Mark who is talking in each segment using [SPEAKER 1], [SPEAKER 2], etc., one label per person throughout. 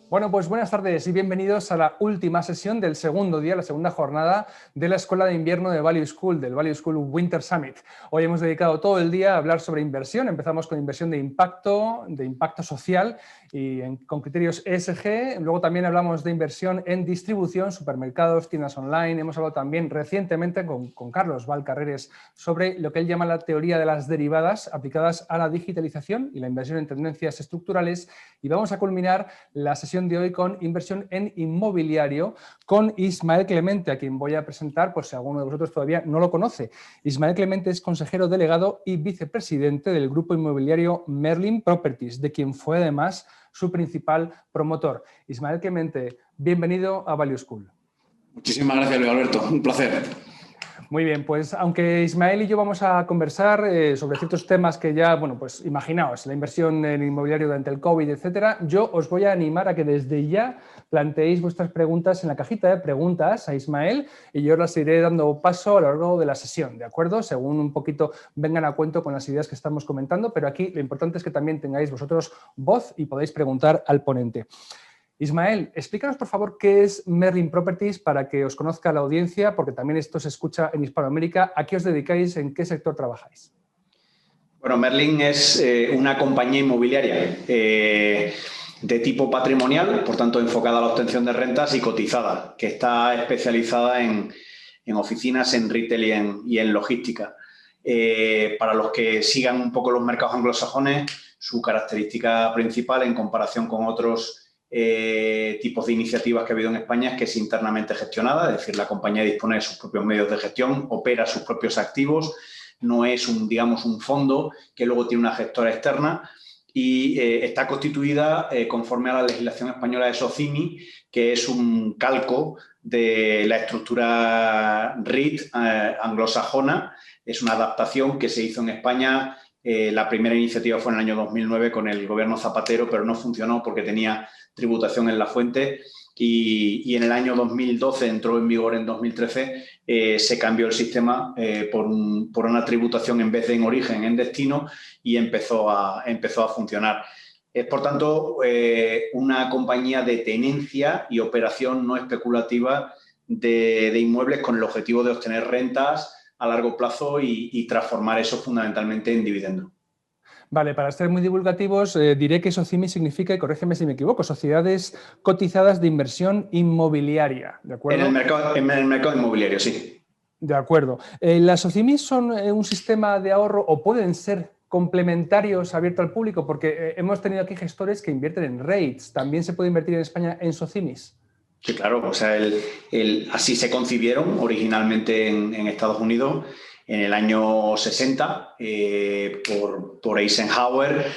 [SPEAKER 1] Bueno, pues buenas tardes y bienvenidos a la última sesión del segundo día, la segunda jornada de la Escuela de Invierno de Value School, del Value School Winter Summit. Hoy hemos dedicado todo el día a hablar sobre inversión. Empezamos con inversión de impacto social y con criterios ESG. Luego también hablamos de inversión en distribución, supermercados, tiendas online. Hemos hablado también recientemente con Carlos Valcarreres sobre lo que él llama la teoría de las derivadas aplicadas a la digitalización y la inversión en tendencias estructurales. Y vamos a culminar la sesión de hoy con inversión en inmobiliario con Ismael Clemente, a quien voy a presentar por si alguno de vosotros todavía no lo conoce. Ismael Clemente es consejero delegado y vicepresidente del grupo inmobiliario Merlin Properties, de quien fue además su principal promotor. Ismael Clemente, bienvenido a Value School.
[SPEAKER 2] Muchísimas gracias, Luis Alberto. Un placer.
[SPEAKER 1] Muy bien, pues aunque Ismael y yo vamos a conversar sobre ciertos temas que ya, bueno, pues imaginaos, la inversión en inmobiliario durante el COVID, etcétera, yo os voy a animar a que desde ya planteéis vuestras preguntas en la cajita de preguntas a Ismael y yo las iré dando paso a lo largo de la sesión, ¿de acuerdo? Según un poquito vengan a cuento con las ideas que estamos comentando, pero aquí lo importante es que también tengáis vosotros voz y podáis preguntar al ponente. Ismael, explícanos por favor qué es Merlin Properties para que os conozca la audiencia, porque también esto se escucha en Hispanoamérica. ¿A qué os dedicáis? ¿En qué sector trabajáis?
[SPEAKER 2] Bueno, Merlin es una compañía inmobiliaria de tipo patrimonial, por tanto enfocada a la obtención de rentas y cotizada, que está especializada en oficinas, en retail y en logística. Para los que sigan un poco los mercados anglosajones, su característica principal en comparación con otros tipos de iniciativas que ha habido en España es que es internamente gestionada, es decir, la compañía dispone de sus propios medios de gestión, opera sus propios activos, no es un fondo que luego tiene una gestora externa y está constituida conforme a la legislación española de SOCIMI, que es un calco de la estructura REIT anglosajona. Es una adaptación que se hizo en España. La primera iniciativa fue en el año 2009 con el gobierno Zapatero, pero no funcionó porque tenía tributación en la fuente y en el año 2012, entró en vigor en 2013, se cambió el sistema por una tributación en vez de en origen, en destino y empezó a funcionar. Es, por tanto, una compañía de tenencia y operación no especulativa de inmuebles con el objetivo de obtener rentas a largo plazo y transformar eso fundamentalmente en dividendo.
[SPEAKER 1] Vale, para ser muy divulgativos, diré que SOCIMI significa, y corrígeme si me equivoco, Sociedades Cotizadas de Inversión Inmobiliaria, ¿de acuerdo?
[SPEAKER 2] En el mercado inmobiliario, sí.
[SPEAKER 1] De acuerdo. ¿Las SOCIMI son un sistema de ahorro o pueden ser complementarios abiertos al público? Porque hemos tenido aquí gestores que invierten en REITs. ¿También se puede invertir en España en SOCIMIs?
[SPEAKER 2] Sí, claro. O sea, así se concibieron originalmente en Estados Unidos en el año 60 por Eisenhower,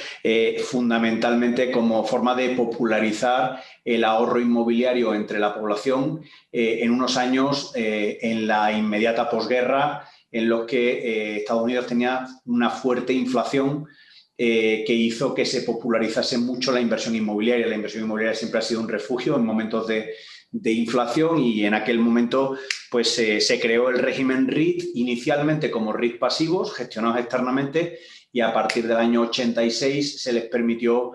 [SPEAKER 2] fundamentalmente como forma de popularizar el ahorro inmobiliario entre la población en unos años en la inmediata posguerra en los que Estados Unidos tenía una fuerte inflación que hizo que se popularizase mucho la inversión inmobiliaria. La inversión inmobiliaria siempre ha sido un refugio en momentos de inflación y en aquel momento pues se creó el régimen REIT inicialmente como REIT pasivos gestionados externamente y a partir del año 86 se les permitió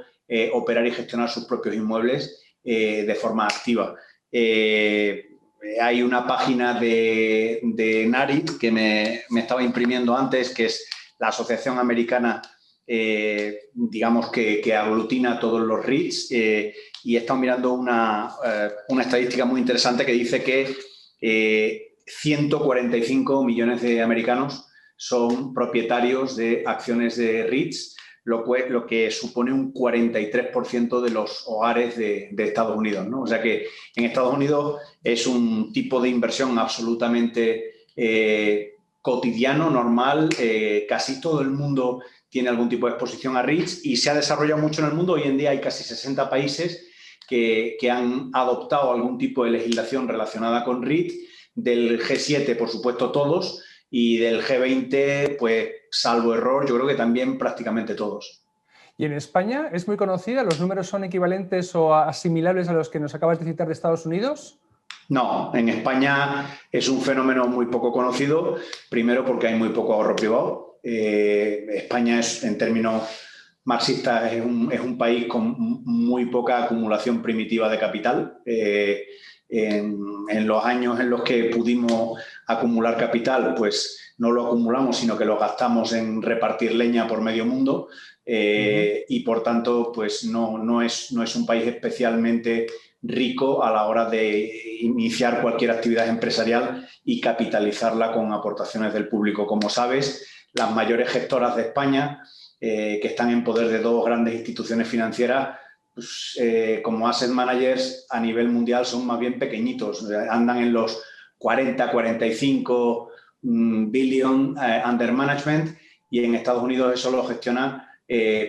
[SPEAKER 2] operar y gestionar sus propios inmuebles de forma activa. Hay una página de NARIT que me estaba imprimiendo antes, que es la Asociación Americana digamos que aglutina todos los REITs y he estado mirando una estadística muy interesante que dice que 145 millones de americanos son propietarios de acciones de REITs, lo que supone un 43% de los hogares de Estados Unidos, ¿no? O sea que en Estados Unidos es un tipo de inversión absolutamente cotidiano, normal, casi todo el mundo tiene algún tipo de exposición a REITs y se ha desarrollado mucho en el mundo. Hoy en día hay casi 60 países que han adoptado algún tipo de legislación relacionada con REIT, del G7, por supuesto, todos, y del G20, pues, salvo error, yo creo que también prácticamente todos.
[SPEAKER 1] ¿Y en España es muy conocida? ¿Los números son equivalentes o asimilables a los que nos acabas de citar de Estados Unidos?
[SPEAKER 2] No, en España es un fenómeno muy poco conocido, primero porque hay muy poco ahorro privado. España es, en términos marxista, es un país con muy poca acumulación primitiva de capital. En los años en los que pudimos acumular capital, pues no lo acumulamos, sino que lo gastamos en repartir leña por medio mundo. Y por tanto, pues no es un país especialmente rico a la hora de iniciar cualquier actividad empresarial y capitalizarla con aportaciones del público. Como sabes, las mayores gestoras de España, que están en poder de dos grandes instituciones financieras, pues, como asset managers a nivel mundial son más bien pequeñitos, andan en los 40, 45 billion under management, y en Estados Unidos eso lo gestiona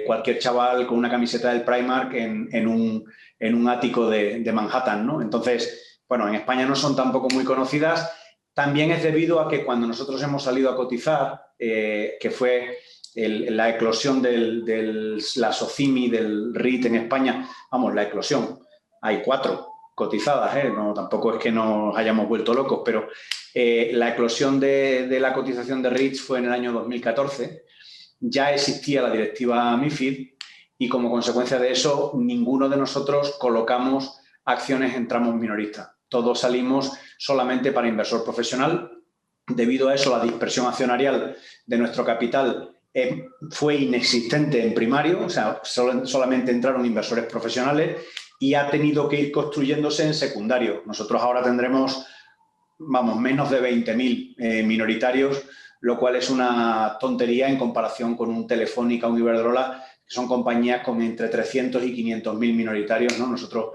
[SPEAKER 2] cualquier chaval con una camiseta del Primark en un ático de Manhattan, ¿no? Entonces, bueno, en España no son tampoco muy conocidas. También es debido a que cuando nosotros hemos salido a cotizar, que fue la eclosión de la SOCIMI, del REIT en España, vamos, la eclosión, hay 4 cotizadas, no, tampoco es que nos hayamos vuelto locos, pero la eclosión de la cotización de REITs fue en el año 2014. Ya existía la directiva MiFID y como consecuencia de eso ninguno de nosotros colocamos acciones en tramos minoristas. Todos salimos solamente para inversor profesional. Debido a eso, la dispersión accionarial de nuestro capital fue inexistente en primario, o sea, solamente entraron inversores profesionales, y ha tenido que ir construyéndose en secundario. Nosotros ahora tendremos, vamos, menos de 20.000 minoritarios, lo cual es una tontería en comparación con un Telefónica, un Iberdrola, que son compañías con entre 300 y 500.000 minoritarios, ¿no? Nosotros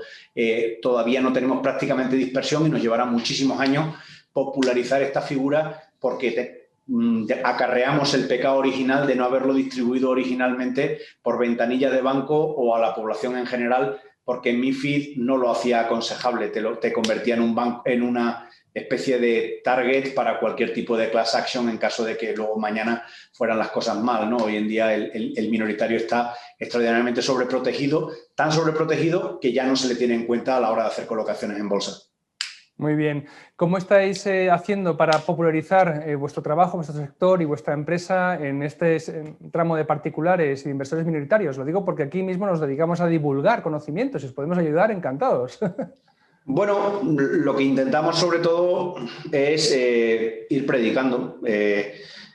[SPEAKER 2] todavía no tenemos prácticamente dispersión y nos llevará muchísimos años popularizar esta figura, porque acarreamos el pecado original de no haberlo distribuido originalmente por ventanillas de banco o a la población en general, porque MiFID no lo hacía aconsejable, te convertía en un banco, en una especie de target para cualquier tipo de class action en caso de que luego mañana fueran las cosas mal, ¿no? Hoy en día el minoritario está extraordinariamente sobreprotegido, tan sobreprotegido que ya no se le tiene en cuenta a la hora de hacer colocaciones en bolsa.
[SPEAKER 1] Muy bien. ¿Cómo estáis haciendo para popularizar vuestro trabajo, vuestro sector y vuestra empresa en este tramo de particulares y inversores minoritarios? Lo digo porque aquí mismo nos dedicamos a divulgar conocimientos y os podemos ayudar, encantados.
[SPEAKER 2] Bueno, lo que intentamos sobre todo es ir predicando.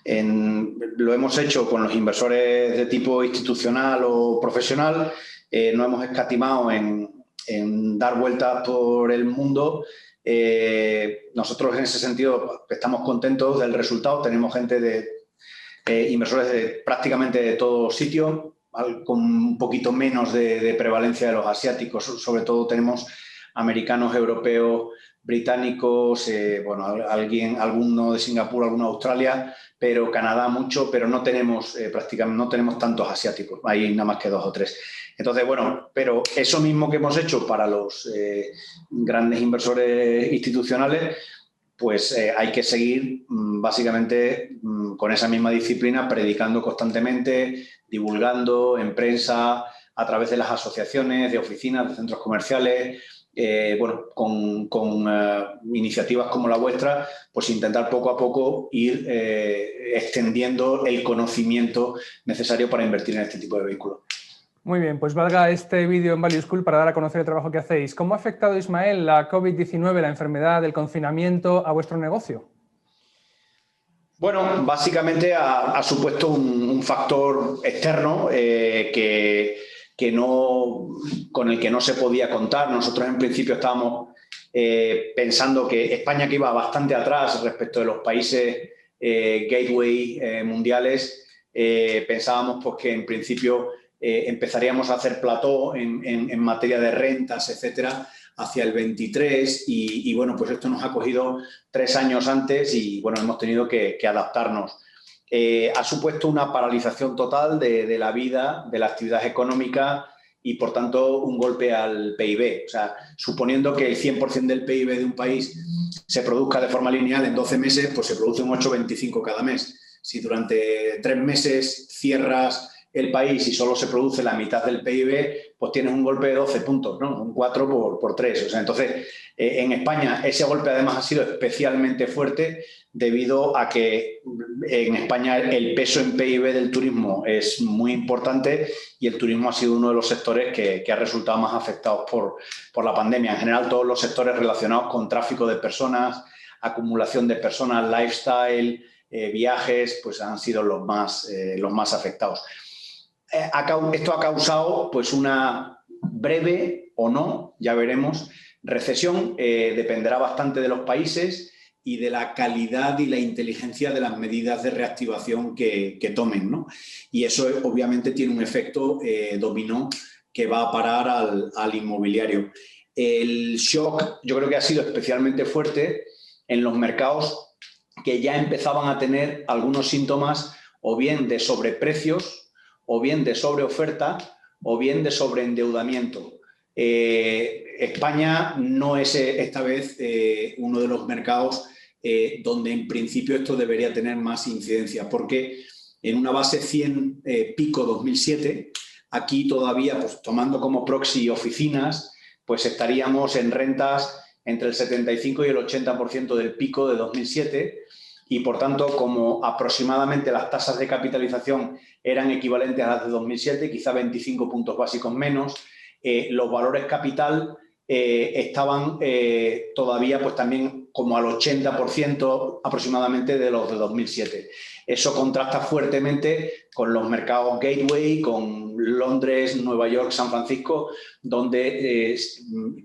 [SPEAKER 2] Lo hemos hecho con los inversores de tipo institucional o profesional. No hemos escatimado en dar vueltas por el mundo. Nosotros en ese sentido estamos contentos del resultado. Tenemos gente inversores de prácticamente de todo sitio, con un poquito menos de prevalencia de los asiáticos. Sobre todo tenemos americanos, europeos, británicos, bueno, alguno de Singapur, alguno de Australia, pero Canadá mucho, pero no tenemos prácticamente, no tenemos tantos asiáticos, hay nada más que 2 o 3. Entonces, bueno, pero eso mismo que hemos hecho para los grandes inversores institucionales, pues hay que seguir básicamente con esa misma disciplina, predicando constantemente, divulgando en prensa, a través de las asociaciones, de oficinas, de centros comerciales. Bueno, con iniciativas como la vuestra, pues intentar poco a poco ir extendiendo el conocimiento necesario para invertir en este tipo de vehículos.
[SPEAKER 1] Muy bien, pues valga este vídeo en Value School para dar a conocer el trabajo que hacéis. ¿Cómo ha afectado, Ismael, la COVID-19, la enfermedad del confinamiento, a vuestro negocio?
[SPEAKER 2] Bueno, básicamente ha supuesto un factor externo con el que no se podía contar. Nosotros en principio estábamos pensando que España, que iba bastante atrás respecto de los países gateway mundiales, pensábamos pues, que en principio empezaríamos a hacer plató en materia de rentas, etcétera, hacia el 23 y bueno, pues esto nos ha cogido 3 años antes y bueno, hemos tenido que adaptarnos. Ha supuesto una paralización total de la vida, de la actividad económica y, por tanto, un golpe al PIB. O sea, suponiendo que el 100% del PIB de un país se produzca de forma lineal en 12 meses, pues se produce un 8,25 cada mes. Si durante 3 meses cierras el país y solo se produce la mitad del PIB, pues tienes un golpe de 12 puntos, ¿no? Un 4 por 3. O sea, entonces, en España ese golpe además ha sido especialmente fuerte debido a que en España el peso en PIB del turismo es muy importante y el turismo ha sido uno de los sectores que ha resultado más afectados por la pandemia. En general, todos los sectores relacionados con tráfico de personas, acumulación de personas, lifestyle, viajes, pues han sido los más afectados. Esto ha causado pues una breve o no, ya veremos, recesión. Dependerá bastante de los países y de la calidad y la inteligencia de las medidas de reactivación que tomen, ¿no? Y eso obviamente tiene un efecto dominó que va a parar al inmobiliario. El shock yo creo que ha sido especialmente fuerte en los mercados que ya empezaban a tener algunos síntomas o bien de sobreprecios, o bien de sobreoferta, o bien de sobreendeudamiento. España no es esta vez uno de los mercados donde en principio esto debería tener más incidencia, porque en una base 100 pico 2007, aquí todavía, pues, tomando como proxy oficinas, pues estaríamos en rentas entre el 75 y el 80% del pico de 2007 y, por tanto, como aproximadamente las tasas de capitalización eran equivalentes a las de 2007, quizá 25 puntos básicos menos, los valores capital estaban todavía pues también como al 80% aproximadamente de los de 2007. Eso contrasta fuertemente con los mercados gateway, con Londres, Nueva York, San Francisco, donde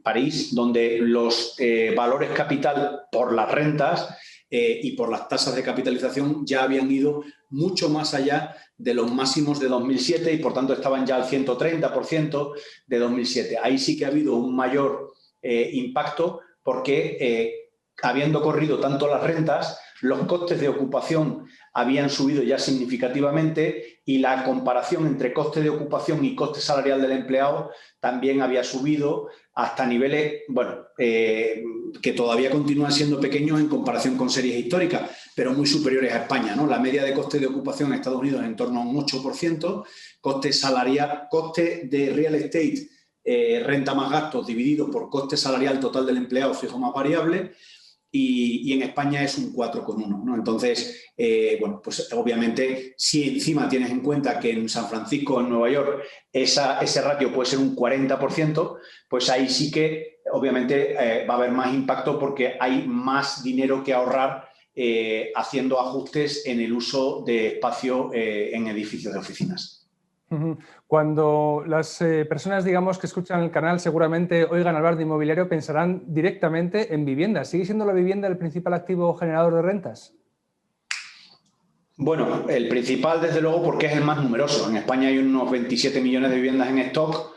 [SPEAKER 2] París, donde los valores capital por las rentas y por las tasas de capitalización ya habían ido mucho más allá de los máximos de 2007 y, por tanto, estaban ya al 130% de 2007. Ahí sí que ha habido un mayor impacto porque, habiendo corrido tanto las rentas, los costes de ocupación habían subido ya significativamente y la comparación entre coste de ocupación y coste salarial del empleado también había subido hasta niveles, bueno, que todavía continúan siendo pequeños en comparación con series históricas, pero muy superiores a España, ¿no? La media de coste de ocupación en Estados Unidos es en torno a un 8%, coste salarial, coste de real estate, renta más gastos dividido por coste salarial total del empleado fijo más variable, y en España es un 4,1, ¿no? Entonces, bueno, pues obviamente si encima tienes en cuenta que en San Francisco o en Nueva York ese ratio puede ser un 40%, pues ahí sí que obviamente va a haber más impacto porque hay más dinero que ahorrar haciendo ajustes en el uso de espacio en edificios de oficinas.
[SPEAKER 1] Cuando las personas, digamos, que escuchan el canal seguramente oigan hablar de inmobiliario, pensarán directamente en vivienda. ¿Sigue siendo la vivienda el principal activo generador de rentas?
[SPEAKER 2] Bueno, el principal, desde luego, porque es el más numeroso. En España hay unos 27 millones de viviendas en stock.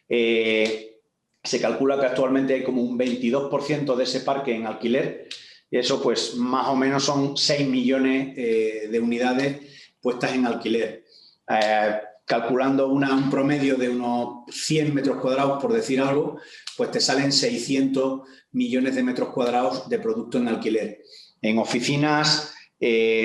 [SPEAKER 2] Se calcula que actualmente hay como un 22% de ese parque en alquiler. Y eso, pues, más o menos son 6 millones de unidades puestas en alquiler. Calculando un promedio de unos 100 metros cuadrados, por decir algo, pues te salen 600 millones de metros cuadrados de producto en alquiler. En oficinas,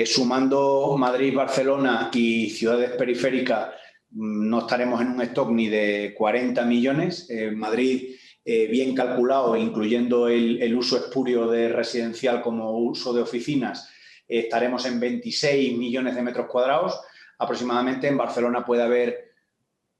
[SPEAKER 2] sumando Madrid, Barcelona y ciudades periféricas, no estaremos en un stock ni de 40 millones. Madrid, bien calculado, incluyendo el uso espurio de residencial como uso de oficinas, estaremos en 26 millones de metros cuadrados. Aproximadamente en Barcelona puede haber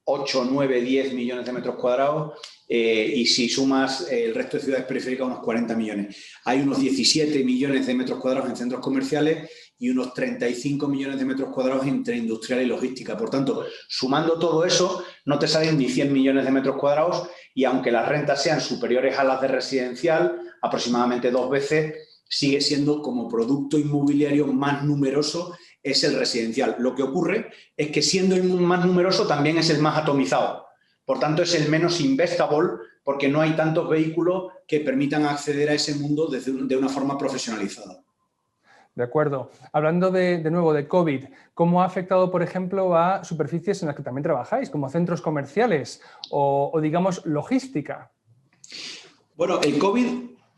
[SPEAKER 2] 8, 9, 10 millones de metros cuadrados y si sumas el resto de ciudades periféricas unos 40 millones. Hay unos 17 millones de metros cuadrados en centros comerciales y unos 35 millones de metros cuadrados entre industrial y logística. Por tanto, sumando todo eso, no te salen ni 100 millones de metros cuadrados y aunque las rentas sean superiores a las de residencial, aproximadamente 2 veces, sigue siendo como producto inmobiliario más numeroso es el residencial. Lo que ocurre es que siendo el más numeroso también es el más atomizado. Por tanto, es el menos investable porque no hay tantos vehículos que permitan acceder a ese mundo de una forma profesionalizada.
[SPEAKER 1] De acuerdo. Hablando de nuevo de COVID, ¿cómo ha afectado, por ejemplo, a superficies en las que también trabajáis, como centros comerciales o digamos, logística?
[SPEAKER 2] Bueno, el COVID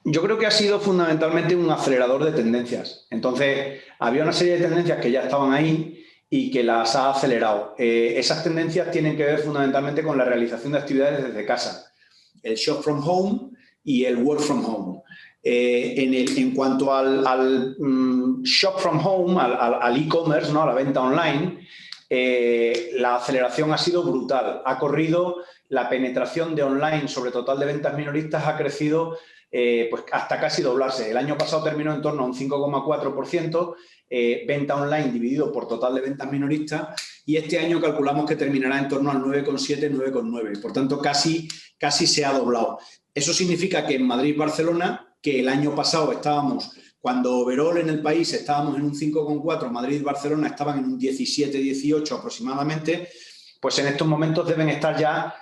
[SPEAKER 2] yo creo que ha sido fundamentalmente un acelerador de tendencias. Entonces, había una serie de tendencias que ya estaban ahí y que las ha acelerado. Esas tendencias tienen que ver fundamentalmente con la realización de actividades desde casa, el shop from home y el work from home. En cuanto al shop from home, al e-commerce, ¿no? A la venta online, la aceleración ha sido brutal. Ha corrido la penetración de online sobre total de ventas minoristas, ha crecido pues hasta casi doblarse. El año pasado terminó en torno a un 5,4%, venta online dividido por total de ventas minoristas, y este año calculamos que terminará en torno al 9,7, 9,9. Por tanto, casi se ha doblado. Eso significa que en Madrid y Barcelona, que el año pasado estábamos, cuando overall en el país estábamos en un 5,4, Madrid y Barcelona estaban en un 17, 18 aproximadamente, pues en estos momentos deben estar ya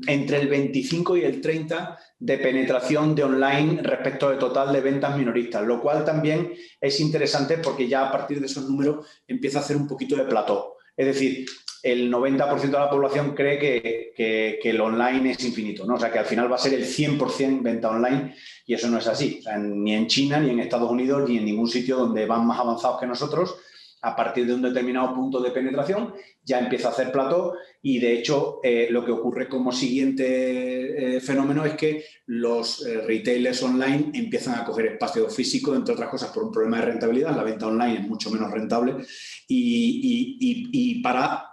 [SPEAKER 2] entre el 25 y el 30 de penetración de online respecto del total de ventas minoristas, lo cual también es interesante porque ya a partir de esos números empieza a hacer un poquito de plató. Es decir, el 90% de la población cree que el online es infinito, ¿no? O sea, que al final va a ser el 100% venta online, y eso no es así. O sea, ni en China, ni en Estados Unidos, ni en ningún sitio donde van más avanzados que nosotros, a partir de un determinado punto de penetración ya empieza a hacer plató, y de hecho lo que ocurre como siguiente fenómeno es que los retailers online empiezan a coger espacio físico, entre otras cosas por un problema de rentabilidad. La venta online es mucho menos rentable y para,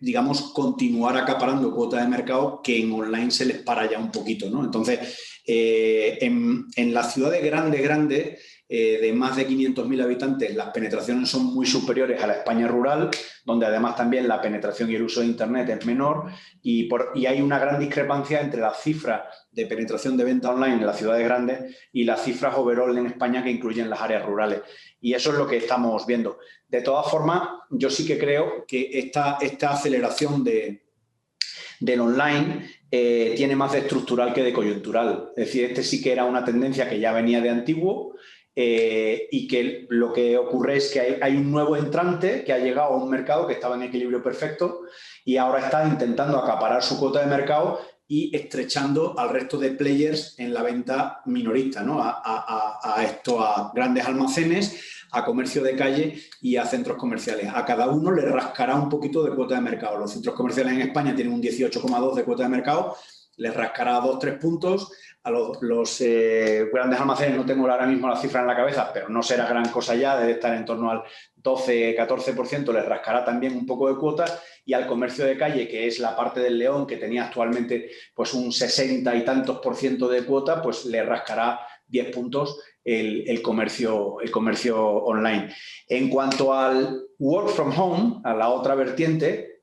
[SPEAKER 2] digamos, continuar acaparando cuota de mercado que en online se les para ya un poquito, ¿no? Entonces, en las ciudades grandes, de más de 500.000 habitantes, las penetraciones son muy superiores a la España rural, donde además también la penetración y el uso de Internet es menor, y hay una gran discrepancia entre las cifras de penetración de venta online en las ciudades grandes y las cifras overall en España, que incluyen las áreas rurales. Y eso es lo que estamos viendo. De todas formas, yo sí que creo que esta aceleración del online tiene más de estructural que de coyuntural. Es decir, este sí que era una tendencia que ya venía de antiguo, y que lo que ocurre es que hay un nuevo entrante que ha llegado a un mercado que estaba en equilibrio perfecto y ahora está intentando acaparar su cuota de mercado y estrechando al resto de players en la venta minorista, ¿no? A grandes almacenes, a comercio de calle y a centros comerciales. A cada uno le rascará un poquito de cuota de mercado. Los centros comerciales en España tienen un 18,2 de cuota de mercado, les rascará 2-3 puntos. A los grandes almacenes no tengo ahora mismo la cifra en la cabeza, pero no será gran cosa ya, debe estar en torno al 12-14%, les rascará también un poco de cuota, y al comercio de calle, que es la parte del león que tenía actualmente pues un 60 y tantos % de cuota, pues le rascará 10 puntos el comercio online. En cuanto al work from home, a la otra vertiente,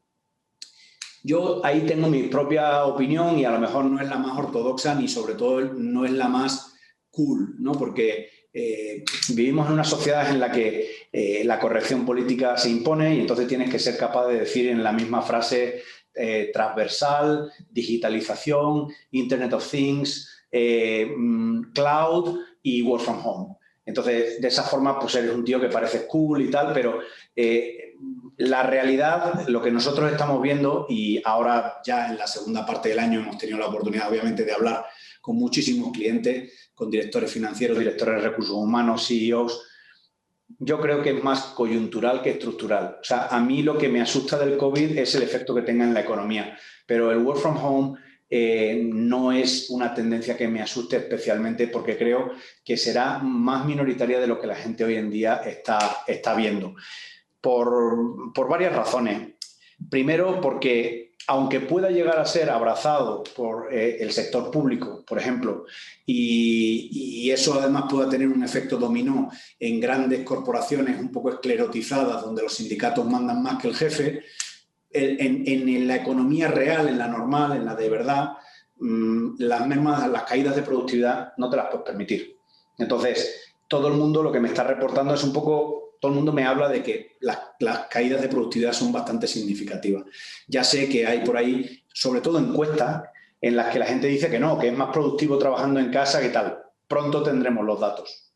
[SPEAKER 2] yo ahí tengo mi propia opinión, y a lo mejor no es la más ortodoxa ni sobre todo no es la más cool, ¿no? Porque vivimos en una sociedad en la que la corrección política se impone, y entonces tienes que ser capaz de decir en la misma frase transversal, digitalización, Internet of Things, cloud y work from home. Entonces, de esa forma, pues eres un tío que parece cool y tal, pero la realidad, lo que nosotros estamos viendo, y ahora ya en la segunda parte del año hemos tenido la oportunidad, obviamente, de hablar con muchísimos clientes, con directores financieros, directores de recursos humanos, CEOs, yo creo que es más coyuntural que estructural. O sea, a mí lo que me asusta del COVID es el efecto que tenga en la economía, pero el work from home no es una tendencia que me asuste especialmente, porque creo que será más minoritaria de lo que la gente hoy en día está viendo. Por varias razones. Primero, porque aunque pueda llegar a ser abrazado por el sector público, por ejemplo, y eso además pueda tener un efecto dominó en grandes corporaciones un poco esclerotizadas, donde los sindicatos mandan más que el jefe, en la economía real, en la normal, en la de verdad, las caídas de productividad no te las puedes permitir. Entonces, todo el mundo lo que me está reportando es un poco... Todo el mundo me habla de que las caídas de productividad son bastante significativas. Ya sé que hay por ahí, sobre todo encuestas, en las que la gente dice que no, que es más productivo trabajando en casa, que tal. Pronto tendremos los datos.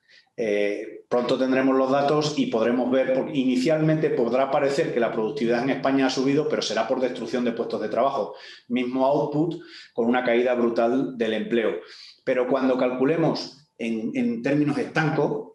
[SPEAKER 2] Y podremos ver, porque inicialmente podrá parecer que la productividad en España ha subido, pero será por destrucción de puestos de trabajo. Mismo output con una caída brutal del empleo. Pero cuando calculemos en términos estancos,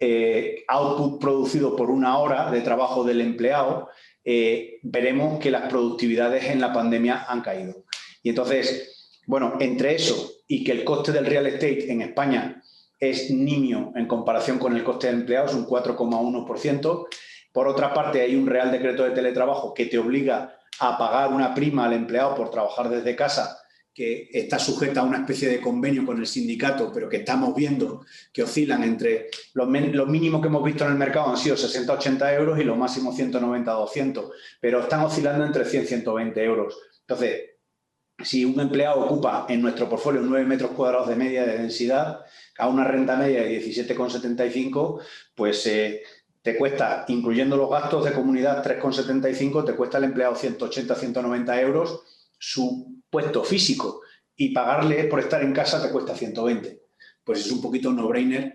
[SPEAKER 2] output producido por una hora de trabajo del empleado, veremos que las productividades en la pandemia han caído. Y entonces, bueno, entre eso y que el coste del real estate en España es nimio en comparación con el coste de empleados, un 4,1%. Por otra parte, hay un Real Decreto de Teletrabajo que te obliga a pagar una prima al empleado por trabajar desde casa, que está sujeta a una especie de convenio con el sindicato, pero que estamos viendo que oscilan entre los mínimos que hemos visto en el mercado han sido 60-80 euros y los máximos 190-200, pero están oscilando entre 100-120 euros. Entonces, si un empleado ocupa en nuestro portfolio 9 metros cuadrados de media de densidad, a una renta media de 17,75, pues te cuesta, incluyendo los gastos de comunidad 3,75, te cuesta al empleado 180-190 euros su puesto físico, y pagarle por estar en casa te cuesta 120. Pues es un poquito no-brainer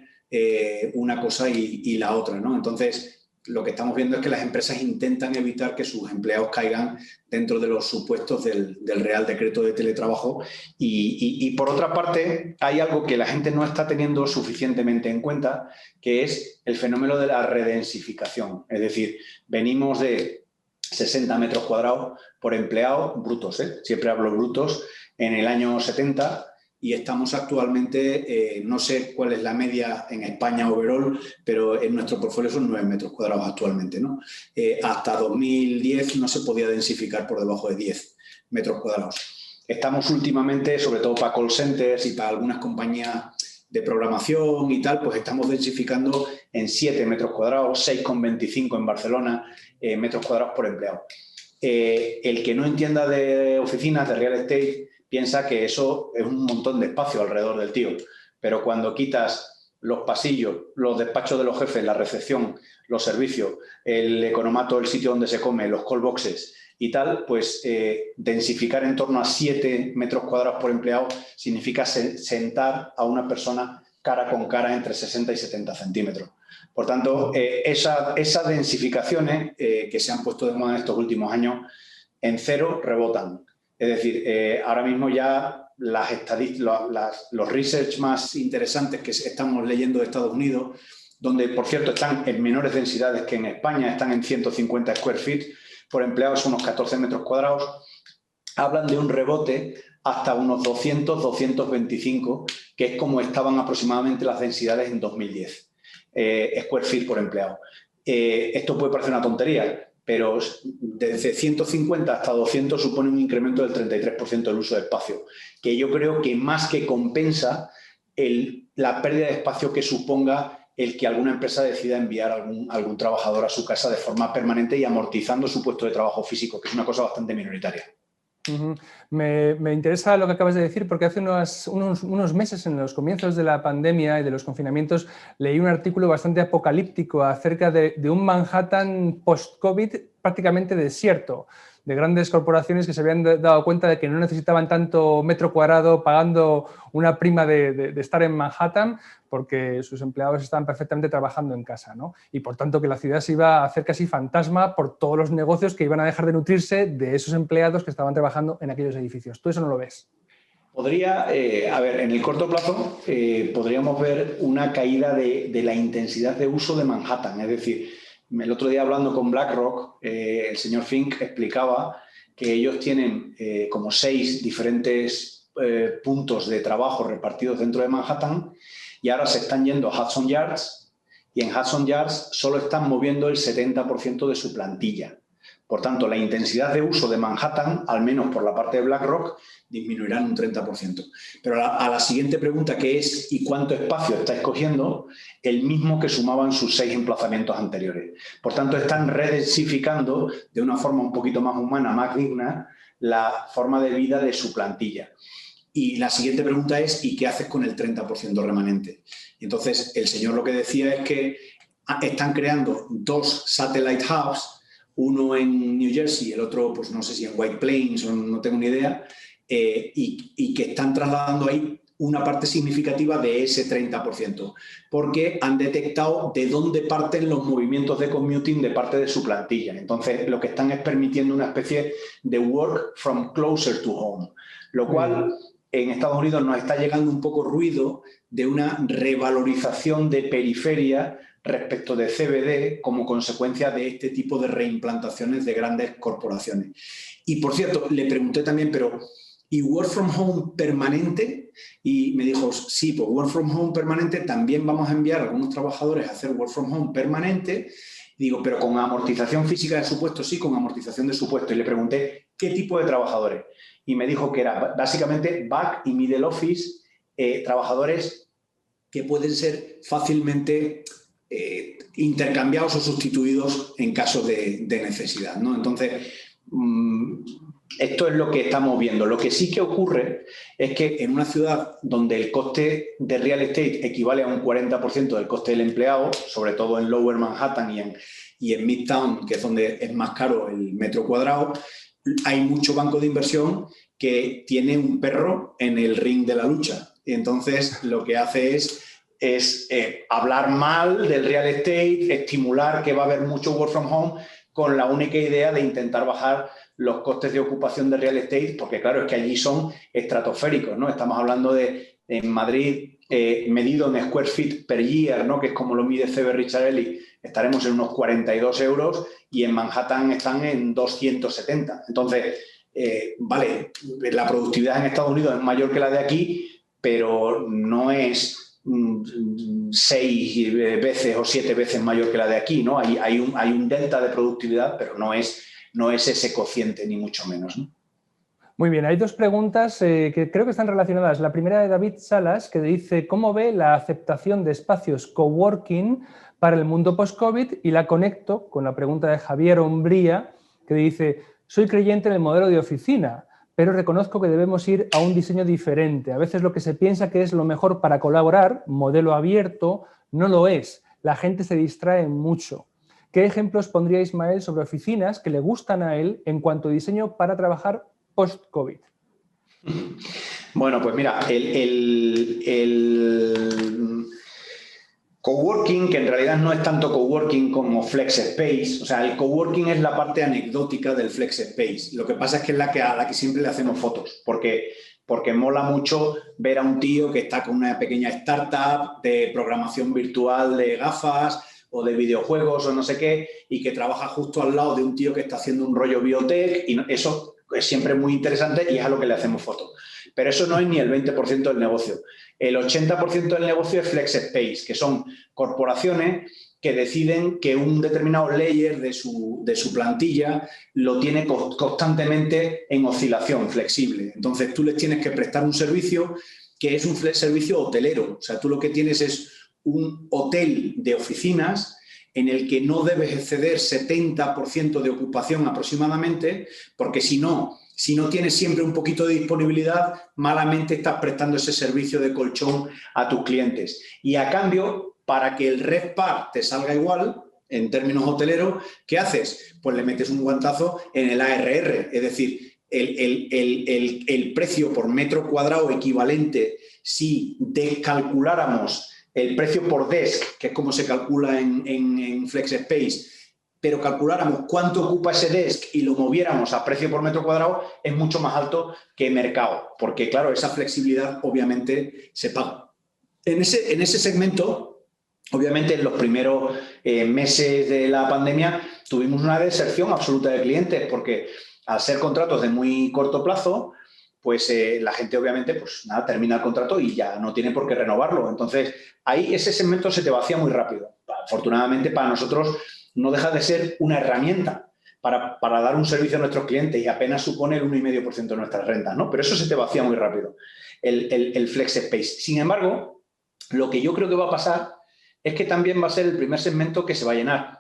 [SPEAKER 2] una cosa y la otra, ¿no? Entonces, lo que estamos viendo es que las empresas intentan evitar que sus empleados caigan dentro de los supuestos del Real Decreto de Teletrabajo. Y por otra parte, hay algo que la gente no está teniendo suficientemente en cuenta, que es el fenómeno de la redensificación. Es decir, venimos de 60 metros cuadrados por empleado, brutos, siempre hablo brutos, en el año 70, y estamos actualmente, no sé cuál es la media en España overall, pero en nuestro portfolio son 9 metros cuadrados actualmente, ¿no? Hasta 2010 no se podía densificar por debajo de 10 metros cuadrados. Estamos últimamente, sobre todo para call centers y para algunas compañías de programación y tal, pues estamos densificando en 7 metros cuadrados, 6,25 en Barcelona, metros cuadrados por empleado. El que no entienda de oficinas, de real estate, piensa que eso es un montón de espacio alrededor del tío. Pero cuando quitas los pasillos, los despachos de los jefes, la recepción, los servicios, el economato, el sitio donde se come, los call boxes y tal, pues densificar en torno a 7 metros cuadrados por empleado significa sentar a una persona cara con cara entre 60 y 70 centímetros. Por tanto, esas densificaciones que se han puesto de moda en estos últimos años, en cero rebotan. Es decir, ahora mismo ya las estadísticas, los research más interesantes que estamos leyendo de Estados Unidos, donde, por cierto, están en menores densidades que en España, están en 150 square feet por empleados, unos 14 metros cuadrados, hablan de un rebote hasta unos 200, 225, que es como estaban aproximadamente las densidades en 2010, square feet por empleado. Esto puede parecer una tontería, pero desde 150 hasta 200 supone un incremento del 33% del uso de espacio, que yo creo que más que compensa la pérdida de espacio que suponga el que alguna empresa decida enviar algún trabajador a su casa de forma permanente y amortizando su puesto de trabajo físico, que es una cosa bastante minoritaria.
[SPEAKER 1] Me interesa lo que acabas de decir, porque hace unos meses, en los comienzos de la pandemia y de los confinamientos, leí un artículo bastante apocalíptico acerca de un Manhattan post-COVID prácticamente desierto, de grandes corporaciones que se habían dado cuenta de que no necesitaban tanto metro cuadrado pagando una prima de estar en Manhattan, porque sus empleados estaban perfectamente trabajando en casa, ¿no? Y por tanto que la ciudad se iba a hacer casi fantasma por todos los negocios que iban a dejar de nutrirse de esos empleados que estaban trabajando en aquellos edificios. ¿Tú eso no lo ves?
[SPEAKER 2] Podría, a ver, en el corto plazo podríamos ver una caída de la intensidad de uso de Manhattan. Es decir, el otro día hablando con BlackRock, el señor Fink explicaba que ellos tienen como 6 diferentes puntos de trabajo repartidos dentro de Manhattan, y ahora se están yendo a Hudson Yards, y en Hudson Yards solo están moviendo el 70% de su plantilla. Por tanto, la intensidad de uso de Manhattan, al menos por la parte de BlackRock, disminuirá en un 30%. Pero a la siguiente pregunta, que es ¿y cuánto espacio está escogiendo? El mismo que sumaban sus 6 emplazamientos anteriores. Por tanto, están redensificando de una forma un poquito más humana, más digna, la forma de vida de su plantilla. Y la siguiente pregunta es ¿y qué haces con el 30% remanente? Y entonces, el señor lo que decía es que están creando 2 satellite hubs, uno en New Jersey, el otro, pues no sé si en White Plains, o no tengo ni idea, y que están trasladando ahí una parte significativa de ese 30%, porque han detectado de dónde parten los movimientos de commuting de parte de su plantilla. Entonces, lo que están es permitiendo una especie de work from closer to home, lo cual en Estados Unidos nos está llegando un poco ruido de una revalorización de periferia respecto de CBD como consecuencia de este tipo de reimplantaciones de grandes corporaciones. Y, por cierto, le pregunté también, pero ¿y work from home permanente? Y me dijo, sí, pues work from home permanente, también vamos a enviar a algunos trabajadores a hacer work from home permanente. Digo, pero con amortización física de su puesto, sí, con amortización de su puesto. Y le pregunté, ¿qué tipo de trabajadores? Y me dijo que era básicamente back y middle office, trabajadores que pueden ser fácilmente intercambiados o sustituidos en caso de necesidad, ¿no? Entonces, esto es lo que estamos viendo. Lo que sí que ocurre es que en una ciudad donde el coste de real estate equivale a un 40% del coste del empleado, sobre todo en Lower Manhattan y en Midtown, que es donde es más caro el metro cuadrado, hay mucho banco de inversión que tiene un perro en el ring de la lucha. Y entonces lo que hace es hablar mal del real estate, estimular que va a haber mucho work from home, con la única idea de intentar bajar los costes de ocupación de real estate, porque claro, es que allí son estratosféricos, ¿no? Estamos hablando de en Madrid, medido en square feet per year, ¿no? Que es como lo mide CB Ricciarelli, estaremos en unos 42 euros y en Manhattan están en 270. Entonces, vale, la productividad en Estados Unidos es mayor que la de aquí, pero no es 6 veces o 7 veces mayor que la de aquí, ¿no? Hay un delta de productividad, pero no es ese cociente, ni mucho menos, ¿no?
[SPEAKER 1] Muy bien, hay dos preguntas que creo que están relacionadas. La primera de David Salas, que dice ¿cómo ve la aceptación de espacios coworking para el mundo post-COVID? Y la conecto con la pregunta de Javier Umbría, que dice soy creyente en el modelo de oficina, pero reconozco que debemos ir a un diseño diferente. A veces lo que se piensa que es lo mejor para colaborar, modelo abierto, no lo es. La gente se distrae mucho. ¿Qué ejemplos pondría Ismael sobre oficinas que le gustan a él en cuanto a diseño para trabajar post-COVID?
[SPEAKER 2] Bueno, pues mira, el coworking, que en realidad no es tanto coworking como flex space, o sea, el coworking es la parte anecdótica del flex space. Lo que pasa es que es a la que siempre le hacemos fotos, porque mola mucho ver a un tío que está con una pequeña startup de programación virtual de gafas o de videojuegos o no sé qué, y que trabaja justo al lado de un tío que está haciendo un rollo biotech, y eso es siempre muy interesante y es a lo que le hacemos fotos. Pero eso no es ni el 20% del negocio. El 80% del negocio es flex space, que son corporaciones que deciden que un determinado layer de su plantilla lo tiene constantemente en oscilación, flexible. Entonces, tú les tienes que prestar un servicio que es un servicio hotelero. O sea, tú lo que tienes es un hotel de oficinas en el que no debes exceder 70% de ocupación aproximadamente, porque si no tienes siempre un poquito de disponibilidad, malamente estás prestando ese servicio de colchón a tus clientes. Y a cambio, para que el RevPAR te salga igual, en términos hoteleros, ¿qué haces? Pues le metes un guantazo en el ARR, es decir, el precio por metro cuadrado equivalente si descalculáramos el precio por desk, que es como se calcula en FlexSpace, pero calculáramos cuánto ocupa ese desk y lo moviéramos a precio por metro cuadrado, es mucho más alto que mercado, porque claro, esa flexibilidad obviamente se paga. En ese segmento, obviamente en los primeros meses de la pandemia tuvimos una deserción absoluta de clientes, porque al ser contratos de muy corto plazo, pues la gente obviamente pues nada, termina el contrato y ya no tiene por qué renovarlo. Entonces, ahí ese segmento se te vacía muy rápido. Afortunadamente para nosotros no deja de ser una herramienta para dar un servicio a nuestros clientes y apenas supone el 1,5% de nuestras rentas, ¿no? Pero eso se te vacía muy rápido, el flex space. Sin embargo, lo que yo creo que va a pasar es que también va a ser el primer segmento que se va a llenar.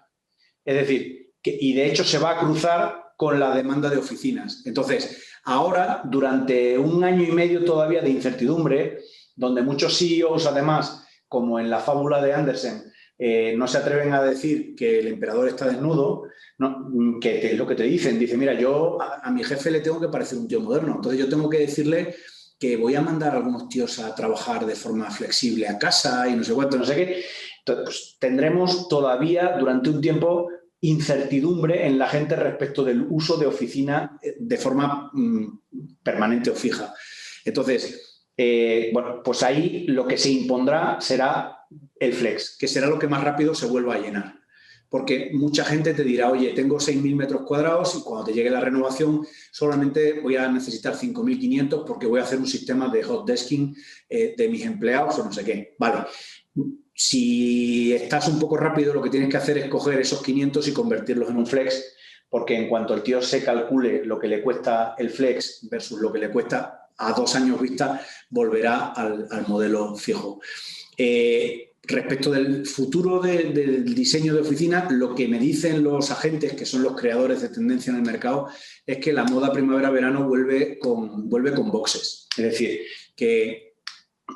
[SPEAKER 2] Es decir, y de hecho se va a cruzar con la demanda de oficinas. Entonces, ahora, durante 1 año y medio todavía de incertidumbre, donde muchos CEOs, además, como en la fábula de Andersen, no se atreven a decir que el emperador está desnudo, ¿no? Que es lo que te dicen. Dice, mira, yo a mi jefe le tengo que parecer un tío moderno. Entonces yo tengo que decirle que voy a mandar a algunos tíos a trabajar de forma flexible a casa y no sé cuánto, no sé qué. Entonces, pues, tendremos todavía durante un tiempo incertidumbre en la gente respecto del uso de oficina de forma permanente o fija. Entonces, bueno, pues ahí lo que se impondrá será el flex, que será lo que más rápido se vuelva a llenar. Porque mucha gente te dirá, oye, tengo 6.000 metros cuadrados y cuando te llegue la renovación solamente voy a necesitar 5.500 porque voy a hacer un sistema de hot desking de mis empleados o no sé qué. Vale, si estás un poco rápido, lo que tienes que hacer es coger esos 500 y convertirlos en un flex, porque en cuanto el tío se calcule lo que le cuesta el flex versus lo que le cuesta a 2 años vista, volverá al modelo fijo. Respecto del futuro del diseño de oficina, lo que me dicen los agentes, que son los creadores de tendencia en el mercado, es que la moda primavera-verano vuelve con boxes. Es decir, que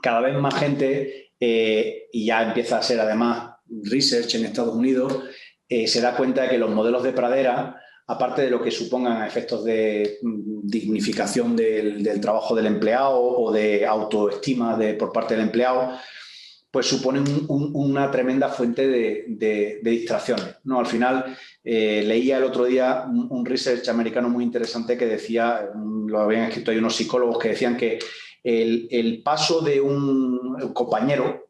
[SPEAKER 2] cada vez más gente, y ya empieza a ser además research en Estados Unidos, se da cuenta de que los modelos de pradera, aparte de lo que supongan a efectos de dignificación del trabajo del empleado o de autoestima por parte del empleado, pues suponen una tremenda fuente de distracciones, ¿no? Al final, leía el otro día un research americano muy interesante que decía, lo habían escrito ahí unos psicólogos que decían que el paso de un compañero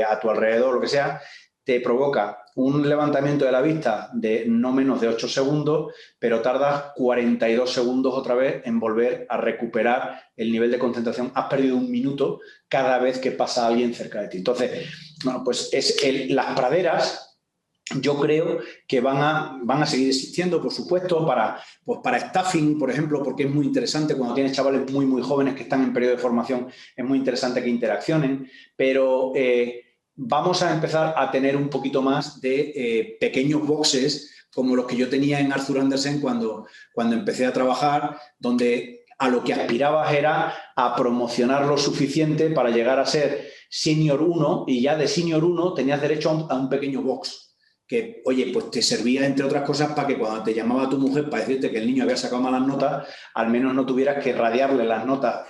[SPEAKER 2] a tu alrededor, lo que sea, te provoca un levantamiento de la vista de no menos de 8 segundos, pero tardas 42 segundos otra vez en volver a recuperar el nivel de concentración. Has perdido 1 minuto cada vez que pasa alguien cerca de ti. Entonces, bueno, pues las praderas, yo creo que van a seguir existiendo, por supuesto, para staffing, por ejemplo, porque es muy interesante cuando tienes chavales muy, muy jóvenes que están en periodo de formación, es muy interesante que interaccionen, pero vamos a empezar a tener un poquito más de pequeños boxes como los que yo tenía en Arthur Andersen cuando empecé a trabajar, donde a lo que aspirabas era a promocionar lo suficiente para llegar a ser Senior 1 y ya de Senior 1 tenías derecho a un pequeño box que, oye, pues te servía, entre otras cosas, para que cuando te llamaba tu mujer para decirte que el niño había sacado malas notas, al menos no tuvieras que radiarle las notas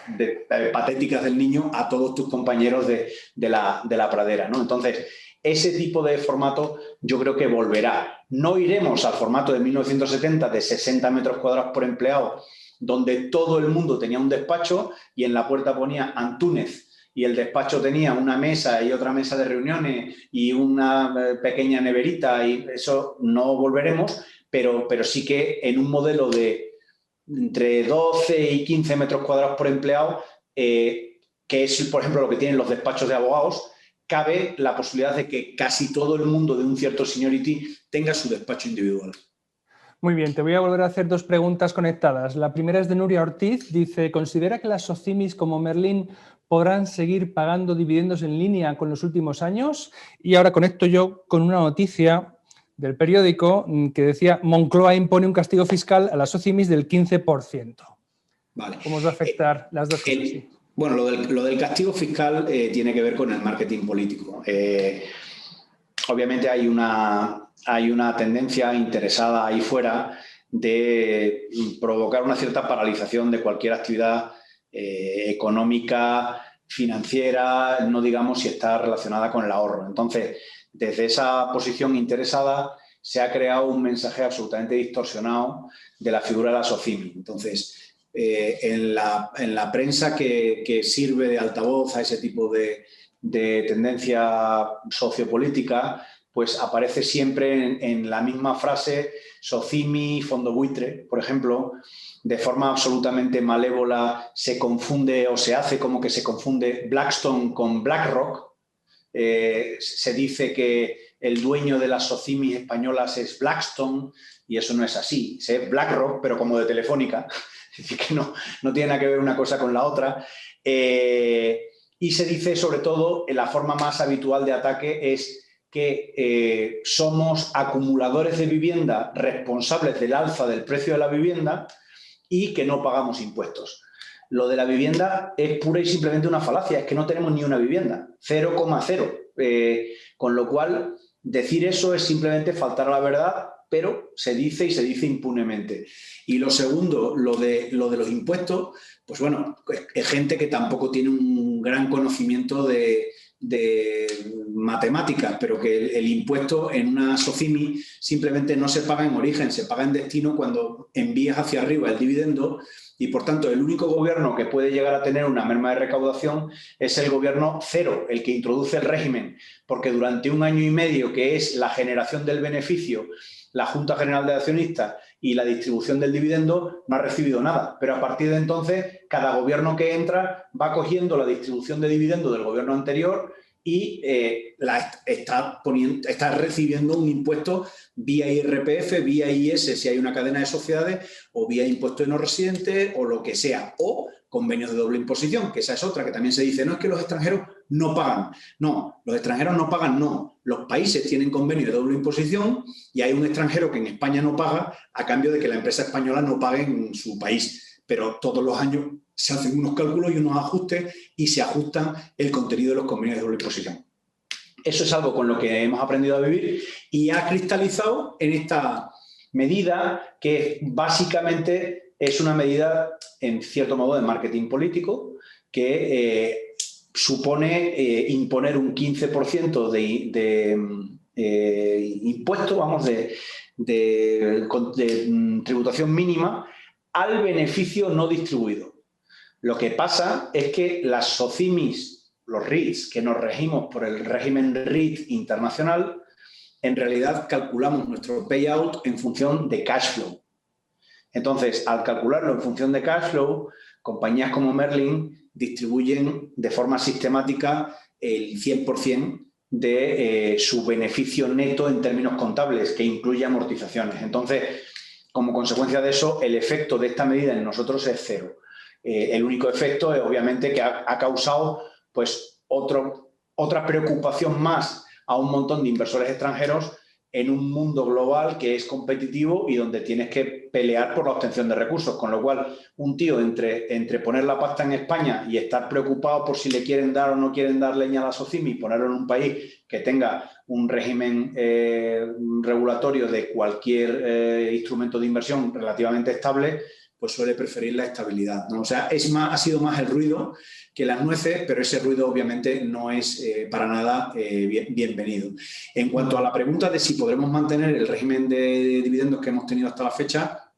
[SPEAKER 2] patéticas del niño a todos tus compañeros de la pradera, ¿no? Entonces, ese tipo de formato yo creo que volverá. No iremos al formato de 1970 de 60 metros cuadrados por empleado, donde todo el mundo tenía un despacho y en la puerta ponía Antúnez, y el despacho tenía una mesa y otra mesa de reuniones y una pequeña neverita, y eso no volveremos, pero sí que en un modelo de entre 12 y 15 metros cuadrados por empleado, que es, por ejemplo, lo que tienen los despachos de abogados, cabe la posibilidad de que casi todo el mundo de un cierto seniority tenga su despacho individual.
[SPEAKER 1] Muy bien, te voy a volver a hacer 2 preguntas conectadas. La primera es de Nuria Ortiz. Dice, ¿considera que las SOCIMIs como Merlin podrán seguir pagando dividendos en línea con los últimos años? Y ahora conecto yo con una noticia del periódico que decía Moncloa impone un castigo fiscal a las SOCIMIs del 15%.
[SPEAKER 2] Vale.
[SPEAKER 1] ¿Cómo os va a afectar las dos cosas? Sí.
[SPEAKER 2] Bueno, lo del castigo fiscal tiene que ver con el marketing político. Obviamente hay una tendencia interesada ahí fuera de provocar una cierta paralización de cualquier actividad económica, financiera, no digamos si está relacionada con el ahorro. Entonces, desde esa posición interesada se ha creado un mensaje absolutamente distorsionado de la figura de la SOCIMI. Entonces, en la prensa que sirve de altavoz a ese tipo de tendencia sociopolítica, pues aparece siempre en la misma frase SOCIMI, fondo buitre, por ejemplo, de forma absolutamente malévola se confunde o se hace como que se confunde Blackstone con BlackRock. Se dice que el dueño de las SOCIMI españolas es Blackstone y eso no es así. Es BlackRock, pero como de Telefónica. Es decir, que no tiene nada que ver una cosa con la otra. Y se dice, sobre todo, la forma más habitual de ataque es que somos acumuladores de vivienda responsables del alza del precio de la vivienda y que no pagamos impuestos. Lo de la vivienda es pura y simplemente una falacia, es que no tenemos ni una vivienda, 0,0. Con lo cual, decir eso es simplemente faltar a la verdad, pero se dice y se dice impunemente. Y lo segundo, lo de los impuestos, pues bueno, es gente que tampoco tiene un gran conocimiento de matemáticas, pero que el impuesto en una SOCIMI simplemente no se paga en origen, se paga en destino cuando envías hacia arriba el dividendo y, por tanto, el único gobierno que puede llegar a tener una merma de recaudación es el gobierno cero, el que introduce el régimen, porque durante 1 año y medio, que es la generación del beneficio, la Junta General de Accionistas y la distribución del dividendo, no ha recibido nada. Pero a partir de entonces, cada gobierno que entra va cogiendo la distribución de dividendo del gobierno anterior y está recibiendo un impuesto vía IRPF, vía IS si hay una cadena de sociedades, o vía impuesto de no residentes, o lo que sea, o convenios de doble imposición, que esa es otra, que también se dice, no es que los extranjeros no pagan. No, los extranjeros no pagan, no. Los países tienen convenios de doble imposición y hay un extranjero que en España no paga a cambio de que la empresa española no pague en su país. Pero todos los años se hacen unos cálculos y unos ajustes y se ajustan el contenido de los convenios de doble imposición. Eso es algo con lo que hemos aprendido a vivir y ha cristalizado en esta medida que básicamente es una medida, en cierto modo, de marketing político que supone imponer un 15% de impuesto, vamos, de tributación mínima al beneficio no distribuido. Lo que pasa es que las SOCIMIs, los REITs, que nos regimos por el régimen REIT internacional, en realidad calculamos nuestro payout en función de cash flow. Entonces, al calcularlo en función de cash flow, compañías como Merlin distribuyen de forma sistemática el 100% de su beneficio neto en términos contables, que incluye amortizaciones. Entonces, como consecuencia de eso, el efecto de esta medida en nosotros es cero. El único efecto es, obviamente, que ha causado pues, otra preocupación más a un montón de inversores extranjeros en un mundo global que es competitivo y donde tienes que pelear por la obtención de recursos. Con lo cual, un tío entre poner la pasta en España y estar preocupado por si le quieren dar o no quieren dar leña a la SOCIMI y ponerlo en un país que tenga un régimen regulatorio de cualquier instrumento de inversión relativamente estable, pues suele preferir la estabilidad, ¿no? O sea, ha sido más el ruido que las nueces, pero ese ruido obviamente no es para nada bienvenido. En cuanto a la pregunta de si podremos mantener el régimen de dividendos que hemos tenido hasta la fecha,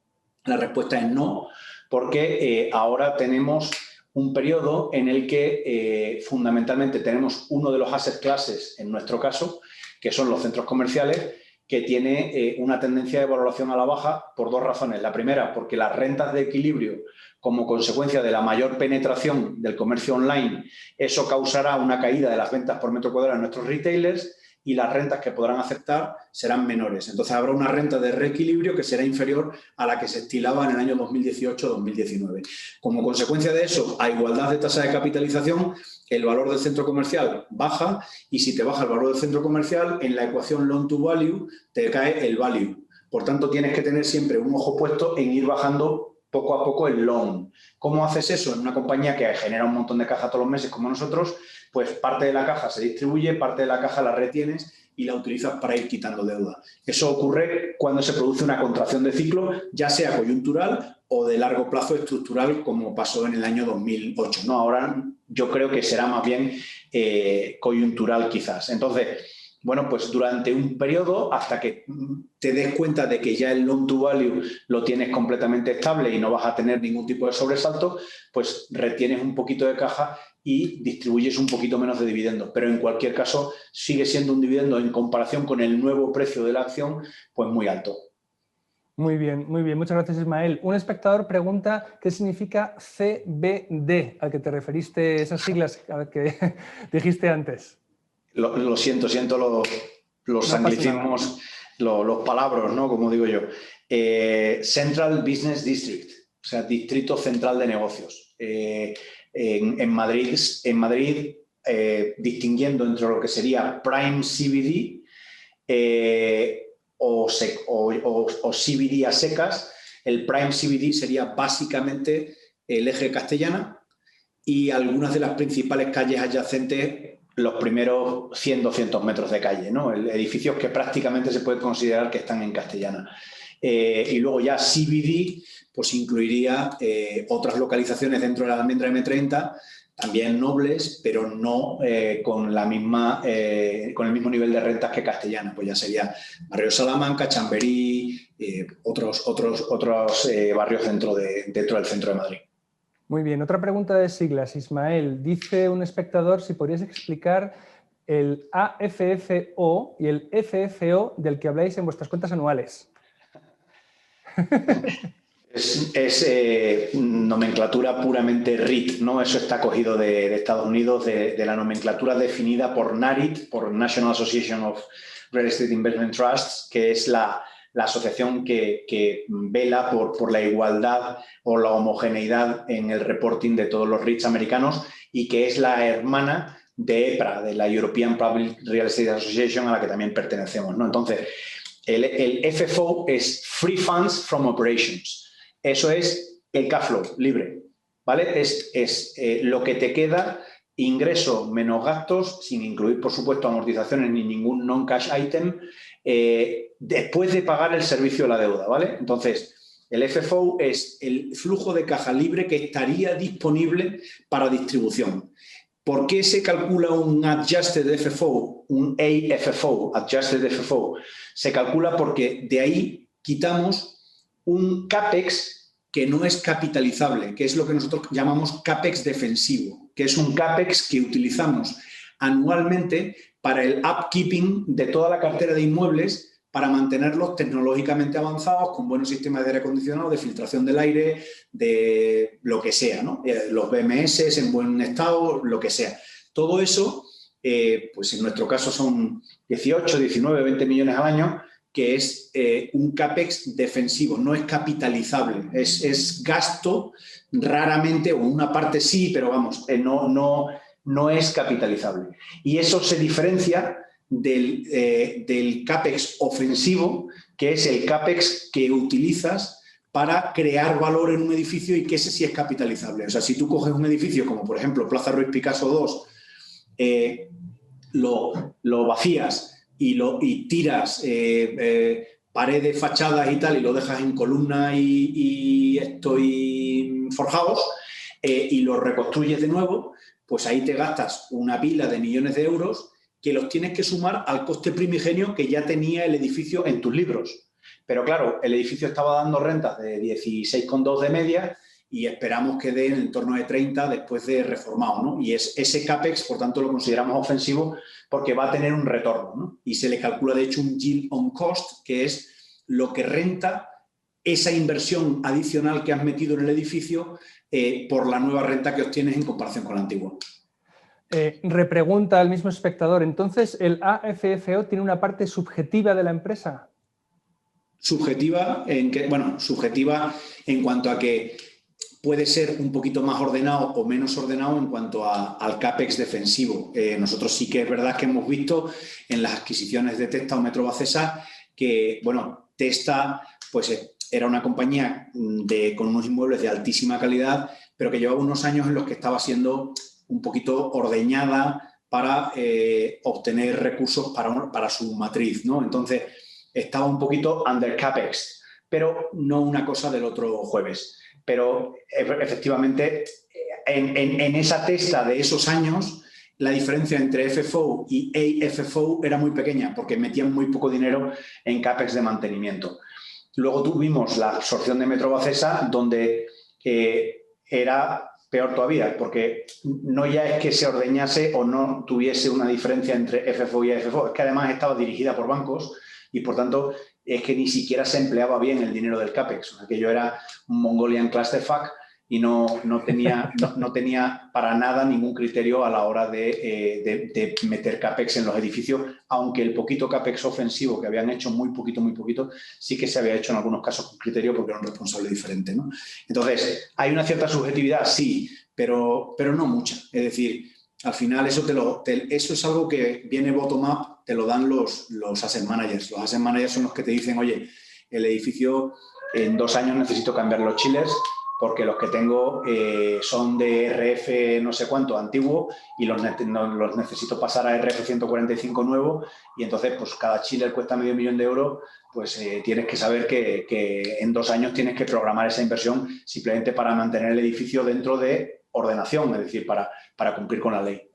[SPEAKER 2] la respuesta es no, porque ahora tenemos un periodo en el que fundamentalmente tenemos uno de los asset classes, en nuestro caso, que son los centros comerciales, que tiene una tendencia de valoración a la baja por 2 razones. La primera, porque las rentas de equilibrio, como consecuencia de la mayor penetración del comercio online, eso causará una caída de las ventas por metro cuadrado en nuestros retailers y las rentas que podrán aceptar serán menores. Entonces, habrá una renta de reequilibrio que será inferior a la que se estilaba en el año 2018-2019. Como consecuencia de eso, a igualdad de tasa de capitalización, el valor del centro comercial baja y si te baja el valor del centro comercial, en la ecuación loan to value te cae el value. Por tanto, tienes que tener siempre un ojo puesto en ir bajando poco a poco el loan. ¿Cómo haces eso? En una compañía que genera un montón de caja todos los meses como nosotros, pues parte de la caja se distribuye, parte de la caja la retienes y la utilizas para ir quitando deuda. Eso ocurre cuando se produce una contracción de ciclo, ya sea coyuntural o de largo plazo estructural, como pasó en el año 2008. ¿No? Ahora yo creo que será más bien coyuntural quizás. Entonces, bueno, pues durante un periodo, hasta que te des cuenta de que ya el loan to value lo tienes completamente estable y no vas a tener ningún tipo de sobresalto, pues retienes un poquito de caja y distribuyes un poquito menos de dividendos. Pero en cualquier caso, sigue siendo un dividendo en comparación con el nuevo precio de la acción, pues muy alto.
[SPEAKER 1] Muy bien, muy bien. Muchas gracias, Ismael. Un espectador pregunta qué significa CBD, al que te referiste, esas siglas que dijiste antes.
[SPEAKER 2] Lo siento los anglicismos, los palabras, ¿no? Como digo yo. Central Business District, o sea, Distrito Central de Negocios. En Madrid distinguiendo entre lo que sería Prime CBD o CBD a secas, el Prime CBD sería básicamente el eje Castellana y algunas de las principales calles adyacentes, los primeros 100, 200 metros de calle, ¿no? Edificios que prácticamente se puede considerar que están en Castellana. Y luego ya CBD, pues incluiría otras localizaciones dentro de la almendra M30, también nobles, pero no con el mismo nivel de rentas que Castellana. Pues ya sería Barrio Salamanca, Chamberí, otros barrios dentro del centro de Madrid.
[SPEAKER 1] Muy bien, otra pregunta de siglas, Ismael. Dice un espectador si podrías explicar el AFFO y el FFO del que habláis en vuestras cuentas anuales.
[SPEAKER 2] Es nomenclatura puramente REIT, ¿no? Eso está cogido de Estados Unidos, de la nomenclatura definida por NARIT, por National Association of Real Estate Investment Trusts, que es la asociación que vela por la igualdad o la homogeneidad en el reporting de todos los REITs americanos y que es la hermana de EPRA, de la European Public Real Estate Association, a la que también pertenecemos, ¿no? Entonces, el FFO es Free Funds from Operations. Eso es el cash flow libre, ¿vale? Es lo que te queda, ingreso menos gastos, sin incluir, por supuesto, amortizaciones ni ningún non-cash item, después de pagar el servicio de la deuda, ¿vale? Entonces, el FFO es el flujo de caja libre que estaría disponible para distribución. ¿Por qué se calcula un Adjusted FFO, un AFFO, Adjusted FFO? Se calcula porque de ahí quitamos un CAPEX que no es capitalizable, que es lo que nosotros llamamos CAPEX defensivo, que es un CAPEX que utilizamos anualmente para el upkeeping de toda la cartera de inmuebles para mantenerlos tecnológicamente avanzados, con buenos sistemas de aire acondicionado, de filtración del aire, de lo que sea, ¿no? Los BMS en buen estado, lo que sea. Todo eso, pues en nuestro caso son 18, 19, 20 millones al año, que es un CAPEX defensivo, no es capitalizable, es gasto raramente, o una parte sí, pero vamos, no es capitalizable. Y eso se diferencia del CAPEX ofensivo, que es el CAPEX que utilizas para crear valor en un edificio y que ese sí es capitalizable. O sea, si tú coges un edificio como, por ejemplo, Plaza Ruiz Picasso 2, lo vacías y tiras paredes, fachadas y tal, y lo dejas en columna y forjados, y lo reconstruyes de nuevo, pues ahí te gastas una pila de millones de euros que los tienes que sumar al coste primigenio que ya tenía el edificio en tus libros. Pero claro, el edificio estaba dando rentas de 16,2 de media y esperamos que dé en torno de 30 después de reformado, ¿no? Y ese CAPEX, por tanto, lo consideramos ofensivo porque va a tener un retorno, ¿no? Y se le calcula, de hecho, un yield on cost, que es lo que renta esa inversión adicional que has metido en el edificio por la nueva renta que obtienes en comparación con la antigua.
[SPEAKER 1] Repregunta al mismo espectador, entonces, ¿el AFFO tiene una parte subjetiva de la empresa?
[SPEAKER 2] Subjetiva en cuanto a que puede ser un poquito más ordenado o menos ordenado en cuanto al CAPEX defensivo. Nosotros sí que es verdad que hemos visto en las adquisiciones de Testa o Metrobacesa que, bueno, Testa pues era una compañía con unos inmuebles de altísima calidad, pero que llevaba unos años en los que estaba siendo un poquito ordeñada para obtener recursos para su matriz, ¿no? Entonces, estaba un poquito under CAPEX, pero no una cosa del otro jueves. Pero efectivamente, en esa Testa de esos años, la diferencia entre FFO y AFFO era muy pequeña porque metían muy poco dinero en CAPEX de mantenimiento. Luego tuvimos la absorción de Metrobacesa, donde era peor todavía, porque no ya es que se ordeñase o no tuviese una diferencia entre FFO y AFFO, es que además estaba dirigida por bancos y, por tanto, es que ni siquiera se empleaba bien el dinero del CAPEX. O sea, que yo era un Mongolian clusterfuck y no tenía para nada ningún criterio a la hora de meter CAPEX en los edificios, aunque el poquito CAPEX ofensivo que habían hecho, muy poquito, sí que se había hecho en algunos casos con criterio porque era un responsable diferente, ¿no? Entonces, ¿hay una cierta subjetividad? Sí, pero no mucha. Es decir, al final eso es algo que viene bottom-up, te lo dan los asset managers. Los asset managers son los que te dicen, oye, el edificio en 2 años necesito cambiar los chillers porque los que tengo son de RF no sé cuánto antiguo y los necesito pasar a RF 145 nuevo, y entonces pues cada chiller cuesta $500,000 de euros, pues tienes que saber que en 2 años tienes que programar esa inversión simplemente para mantener el edificio dentro de ordenación, es decir, para cumplir con la ley.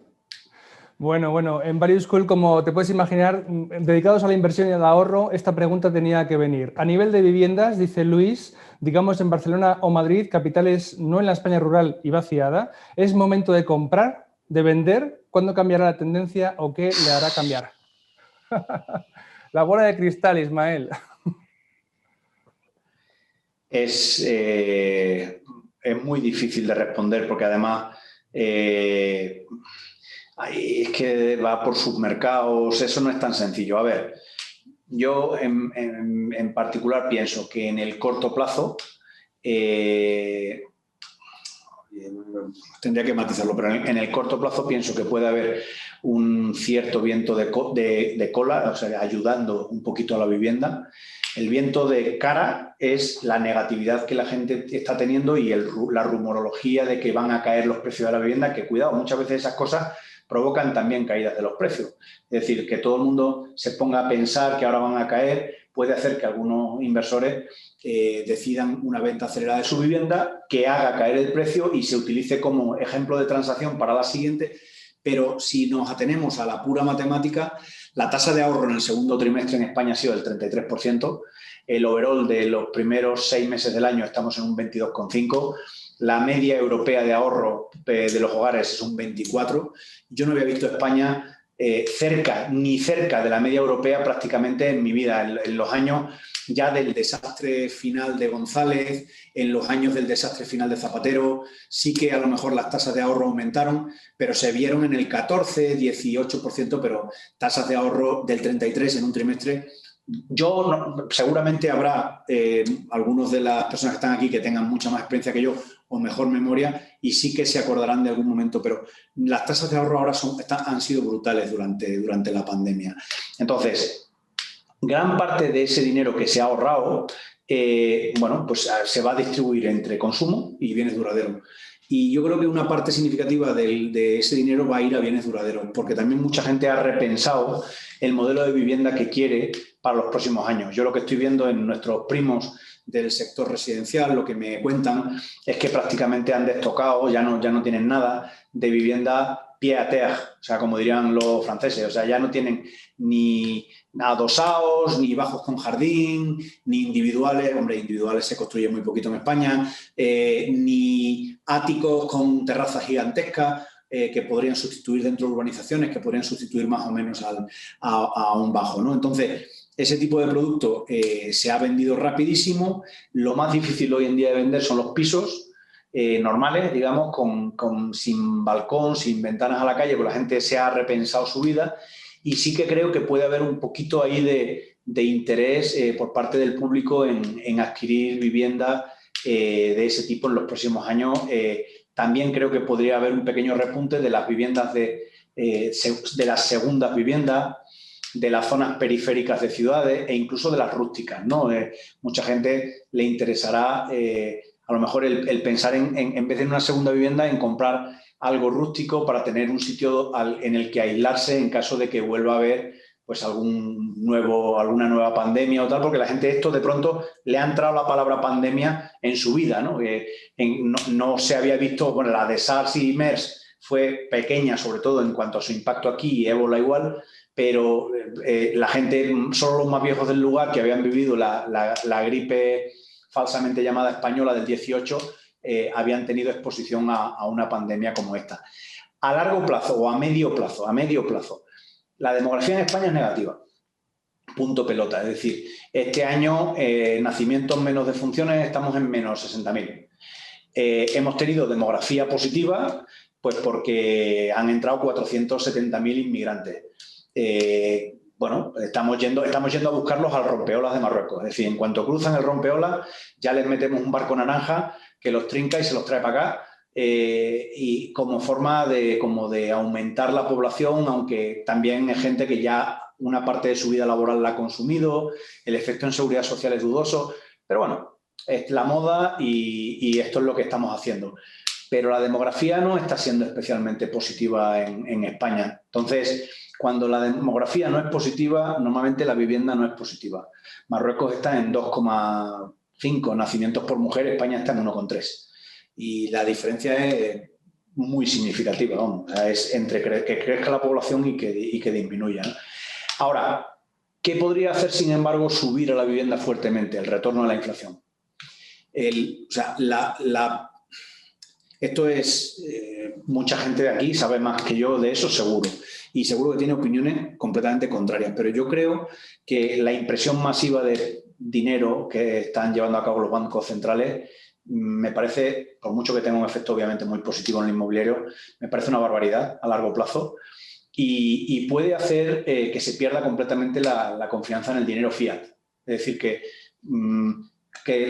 [SPEAKER 1] Bueno, en Value School, como te puedes imaginar, dedicados a la inversión y al ahorro, esta pregunta tenía que venir. A nivel de viviendas, dice Luis, digamos en Barcelona o Madrid, capitales no en la España rural y vaciada, ¿es momento de comprar, de vender? ¿Cuándo cambiará la tendencia o qué le hará cambiar? La bola de cristal, Ismael.
[SPEAKER 2] Es muy difícil de responder porque además es que va por submercados, eso no es tan sencillo. A ver, yo en particular pienso que en el corto plazo, tendría que matizarlo, pero en el corto plazo pienso que puede haber un cierto viento de cola, o sea, ayudando un poquito a la vivienda. El viento de cara es la negatividad que la gente está teniendo y la rumorología de que van a caer los precios de la vivienda, que cuidado, muchas veces esas cosas provocan también caídas de los precios. Es decir, que todo el mundo se ponga a pensar que ahora van a caer puede hacer que algunos inversores decidan una venta acelerada de su vivienda, que haga caer el precio y se utilice como ejemplo de transacción para la siguiente. Pero si nos atenemos a la pura matemática, la tasa de ahorro en el segundo trimestre en España ha sido del 33%, el overall de los primeros 6 meses del año estamos en un 22,5%, la media europea de ahorro de los hogares es un 24%. Yo no había visto España ni cerca de la media europea prácticamente en mi vida, en los años ya del desastre final de González, en los años del desastre final de Zapatero. Sí que a lo mejor las tasas de ahorro aumentaron, pero se vieron en el 14, 18%, pero tasas de ahorro del 33% en un trimestre. Seguramente habrá algunos de las personas que están aquí que tengan mucha más experiencia que yo o mejor memoria y sí que se acordarán de algún momento, pero las tasas de ahorro ahora han sido brutales durante la pandemia. Entonces, gran parte de ese dinero que se ha ahorrado, pues se va a distribuir entre consumo y bienes duraderos. Y yo creo que una parte significativa de ese dinero va a ir a bienes duraderos, porque también mucha gente ha repensado el modelo de vivienda que quiere para los próximos años. Yo lo que estoy viendo en nuestros primos del sector residencial, lo que me cuentan es que prácticamente han destocado, ya no tienen nada de vivienda pied à terre, o sea, como dirían los franceses, o sea, ya no tienen ni adosados, ni bajos con jardín, ni individuales, hombre, individuales se construyen muy poquito en España, ni áticos con terrazas gigantescas, que podrían sustituir dentro de urbanizaciones, que podrían sustituir más o menos a un bajo, ¿no? Entonces, ese tipo de producto se ha vendido rapidísimo. Lo más difícil hoy en día de vender son los pisos normales, digamos, sin balcón, sin ventanas a la calle, porque la gente se ha repensado su vida. Y sí que creo que puede haber un poquito ahí de interés por parte del público en adquirir vivienda de ese tipo en los próximos años. También creo que podría haber un pequeño repunte de las viviendas de las segundas viviendas, de las zonas periféricas de ciudades e incluso de las rústicas, ¿no? Mucha gente le interesará a lo mejor el pensar en vez de una segunda vivienda, en comprar algo rústico para tener un sitio en el que aislarse en caso de que vuelva a haber pues alguna nueva pandemia o tal, porque la gente esto de pronto le ha entrado la palabra pandemia en su vida, ¿no? No se había visto, bueno, la de SARS y MERS fue pequeña, sobre todo en cuanto a su impacto aquí, y ébola igual, pero la gente, solo los más viejos del lugar que habían vivido la gripe falsamente llamada española del 18, habían tenido exposición a una pandemia como esta. A largo plazo o a medio plazo, la demografía en España es negativa. Punto pelota. Es decir, este año nacimientos menos defunciones, estamos en menos 60.000. Hemos tenido demografía positiva, pues porque han entrado 470.000 inmigrantes. Estamos yendo a buscarlos al rompeolas de Marruecos. Es decir, en cuanto cruzan el rompeolas, ya les metemos un barco naranja que los trinca y se los trae para acá. Y como forma de aumentar la población, aunque también hay gente que ya una parte de su vida laboral la ha consumido, el efecto en seguridad social es dudoso, pero bueno, es la moda y esto es lo que estamos haciendo. Pero la demografía no está siendo especialmente positiva en España. Entonces, cuando la demografía no es positiva, normalmente la vivienda no es positiva. Marruecos está en 2,5 nacimientos por mujer, España está en 1,3. Y la diferencia es muy significativa, vamos. O sea, es entre que crezca la población y que disminuya, ¿no? Ahora, ¿qué podría hacer, sin embargo, subir a la vivienda fuertemente? El retorno de la inflación. Esto es, mucha gente de aquí sabe más que yo de eso, seguro. Y seguro que tiene opiniones completamente contrarias. Pero yo creo que la impresión masiva de dinero que están llevando a cabo los bancos centrales me parece, por mucho que tenga un efecto obviamente muy positivo en el inmobiliario, me parece una barbaridad a largo plazo y puede hacer que se pierda completamente la confianza en el dinero fiat. Es decir, que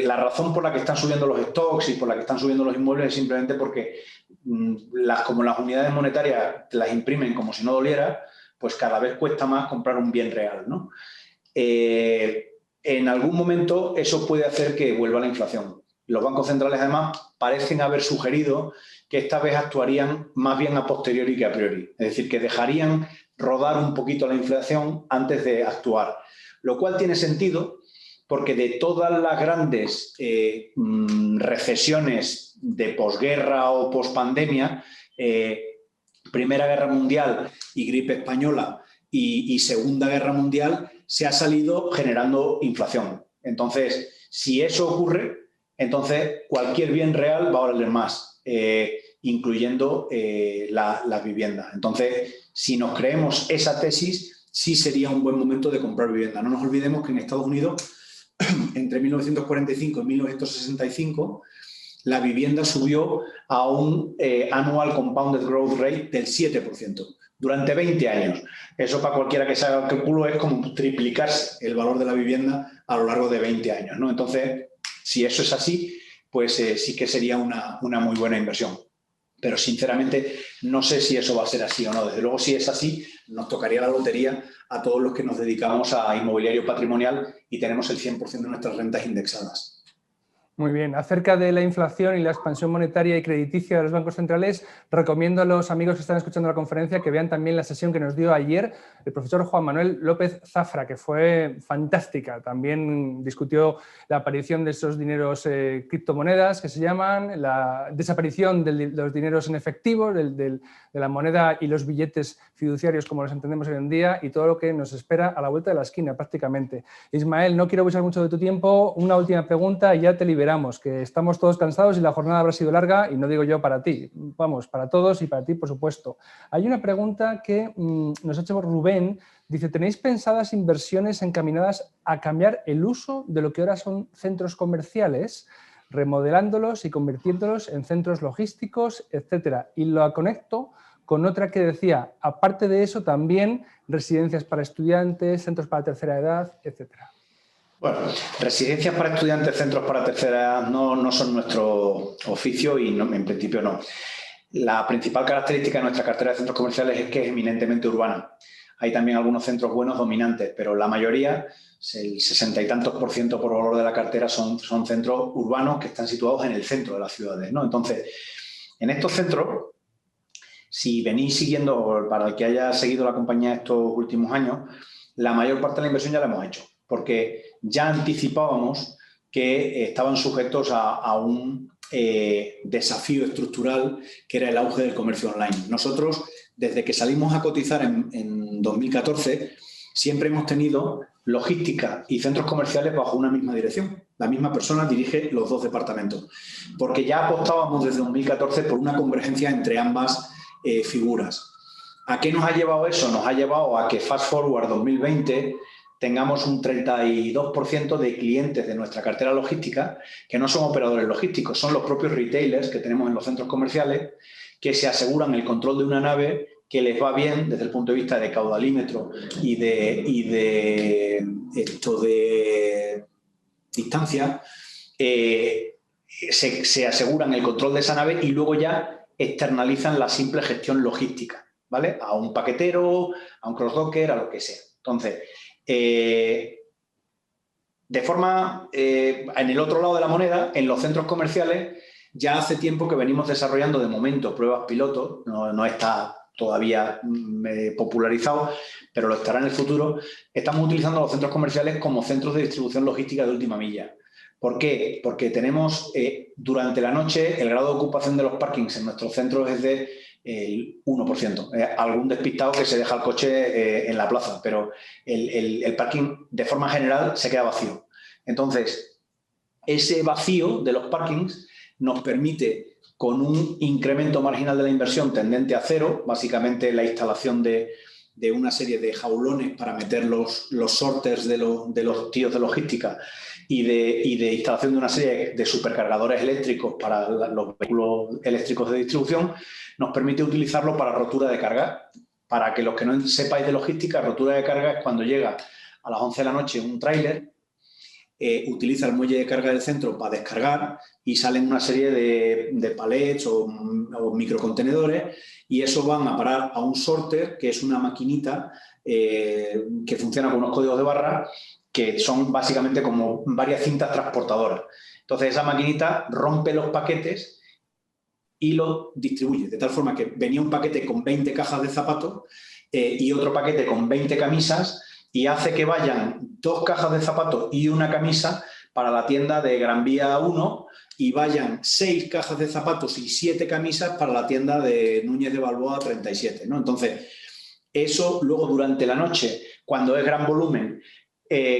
[SPEAKER 2] la razón por la que están subiendo los stocks y por la que están subiendo los inmuebles es simplemente porque como las unidades monetarias las imprimen como si no doliera, pues cada vez cuesta más comprar un bien real, ¿no? En algún momento eso puede hacer que vuelva la inflación. Los bancos centrales, además, parecen haber sugerido que esta vez actuarían más bien a posteriori que a priori. Es decir, que dejarían rodar un poquito la inflación antes de actuar. Lo cual tiene sentido porque de todas las grandes recesiones de posguerra o pospandemia, Primera Guerra Mundial y gripe española y Segunda Guerra Mundial, se ha salido generando inflación. Entonces, si eso ocurre, entonces cualquier bien real va a valer más, incluyendo las viviendas. Entonces, si nos creemos esa tesis, sí sería un buen momento de comprar vivienda. No nos olvidemos que en Estados Unidos, entre 1945 y 1965, la vivienda subió a un annual compounded growth rate del 7% durante 20 años. Eso, para cualquiera que se haga el cálculo, es como triplicarse el valor de la vivienda a lo largo de 20 años, ¿no? Entonces, si eso es así, pues sí que sería una muy buena inversión. Pero, sinceramente, no sé si eso va a ser así o no. Desde luego, si es así, nos tocaría la lotería a todos los que nos dedicamos a inmobiliario patrimonial y tenemos el 100% de nuestras rentas indexadas.
[SPEAKER 1] Muy bien. Acerca de la inflación y la expansión monetaria y crediticia de los bancos centrales, recomiendo a los amigos que están escuchando la conferencia que vean también la sesión que nos dio ayer el profesor Juan Manuel López Zafra, que fue fantástica. También discutió la aparición de esos dineros criptomonedas que se llaman, la desaparición de los dineros en efectivo, de la moneda y los billetes fiduciarios como los entendemos hoy en día, y todo lo que nos espera a la vuelta de la esquina prácticamente. Ismael, no quiero abusar mucho de tu tiempo. Una última pregunta y ya te liberamos, que estamos todos cansados y la jornada habrá sido larga, y no digo yo para ti, vamos, para todos y para ti, por supuesto. Hay una pregunta que nos ha hecho Rubén. Dice, ¿tenéis pensadas inversiones encaminadas a cambiar el uso de lo que ahora son centros comerciales, remodelándolos y convirtiéndolos en centros logísticos, etcétera? Y lo conecto con otra que decía, aparte de eso, también residencias para estudiantes, centros para tercera edad, etcétera.
[SPEAKER 2] Bueno, residencias para estudiantes, centros para tercera edad no son nuestro oficio y no, en principio no. La principal característica de nuestra cartera de centros comerciales es que es eminentemente urbana. Hay también algunos centros buenos dominantes, pero la mayoría, el 60 y tantos % por valor de la cartera, son centros urbanos que están situados en el centro de las ciudades, ¿no? Entonces, en estos centros, si venís siguiendo, para el que haya seguido la compañía estos últimos años, la mayor parte de la inversión ya la hemos hecho, porque ya anticipábamos que estaban sujetos a un desafío estructural que era el auge del comercio online. Nosotros, desde que salimos a cotizar en 2014, siempre hemos tenido logística y centros comerciales bajo una misma dirección. La misma persona dirige los dos departamentos, porque ya apostábamos desde 2014 por una convergencia entre ambas figuras. ¿A qué nos ha llevado eso? Nos ha llevado a que Fast Forward 2020 tengamos un 32% de clientes de nuestra cartera logística que no son operadores logísticos, son los propios retailers que tenemos en los centros comerciales que se aseguran el control de una nave que les va bien desde el punto de vista de caudalímetro y de distancia. Se aseguran el control de esa nave y luego ya externalizan la simple gestión logística, ¿vale? A un paquetero, a un cross-docker, a lo que sea. Entonces, de forma, en el otro lado de la moneda, en los centros comerciales, ya hace tiempo que venimos desarrollando de momento pruebas pilotos, no está todavía popularizado, pero lo estará en el futuro. Estamos utilizando los centros comerciales como centros de distribución logística de última milla. ¿Por qué? Porque tenemos durante la noche el grado de ocupación de los parkings en nuestros centros es de el 1%. Algún despistado que se deja el coche en la plaza, pero el parking de forma general se queda vacío. Entonces, ese vacío de los parkings nos permite, con un incremento marginal de la inversión tendente a cero, básicamente la instalación de una serie de jaulones para meter los sorters de los tíos de logística y de instalación de una serie de supercargadores eléctricos para los vehículos eléctricos de distribución, nos permite utilizarlo para rotura de carga. Para que los que no sepáis de logística, rotura de carga es cuando llega a las 11 de la noche un tráiler, utiliza el muelle de carga del centro para descargar y salen una serie de palets o microcontenedores, y eso van a parar a un sorter, que es una maquinita que funciona con unos códigos de barra que son básicamente como varias cintas transportadoras. Entonces esa maquinita rompe los paquetes y los distribuye, de tal forma que venía un paquete con 20 cajas de zapatos y otro paquete con 20 camisas, y hace que vayan 2 cajas de zapatos y una camisa para la tienda de Gran Vía 1 y vayan 6 cajas de zapatos y 7 camisas para la tienda de Núñez de Balboa 37, ¿no? Entonces, eso luego durante la noche, cuando es gran volumen,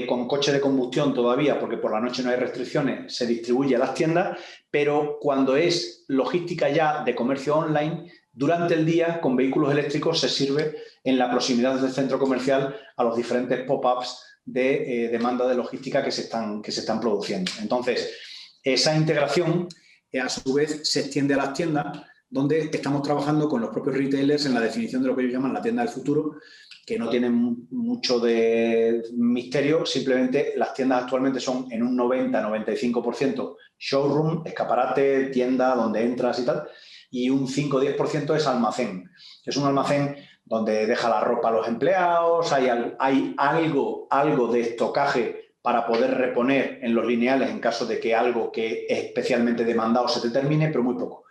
[SPEAKER 2] con coche de combustión todavía, porque por la noche no hay restricciones, se distribuye a las tiendas, pero cuando es logística ya de comercio online, durante el día con vehículos eléctricos se sirve en la proximidad del centro comercial a los diferentes pop-ups de demanda de logística que se están produciendo. Entonces, esa integración a su vez se extiende a las tiendas, donde estamos trabajando con los propios retailers en la definición de lo que ellos llaman la tienda del futuro, que no tienen mucho de misterio. Simplemente las tiendas actualmente son en un 90-95% showroom, escaparate, tienda donde entras y tal, y un 5-10% es almacén. Es un almacén donde deja la ropa a los empleados, hay algo de estocaje para poder reponer en los lineales en caso de que algo que es especialmente demandado se te termine, pero muy poco.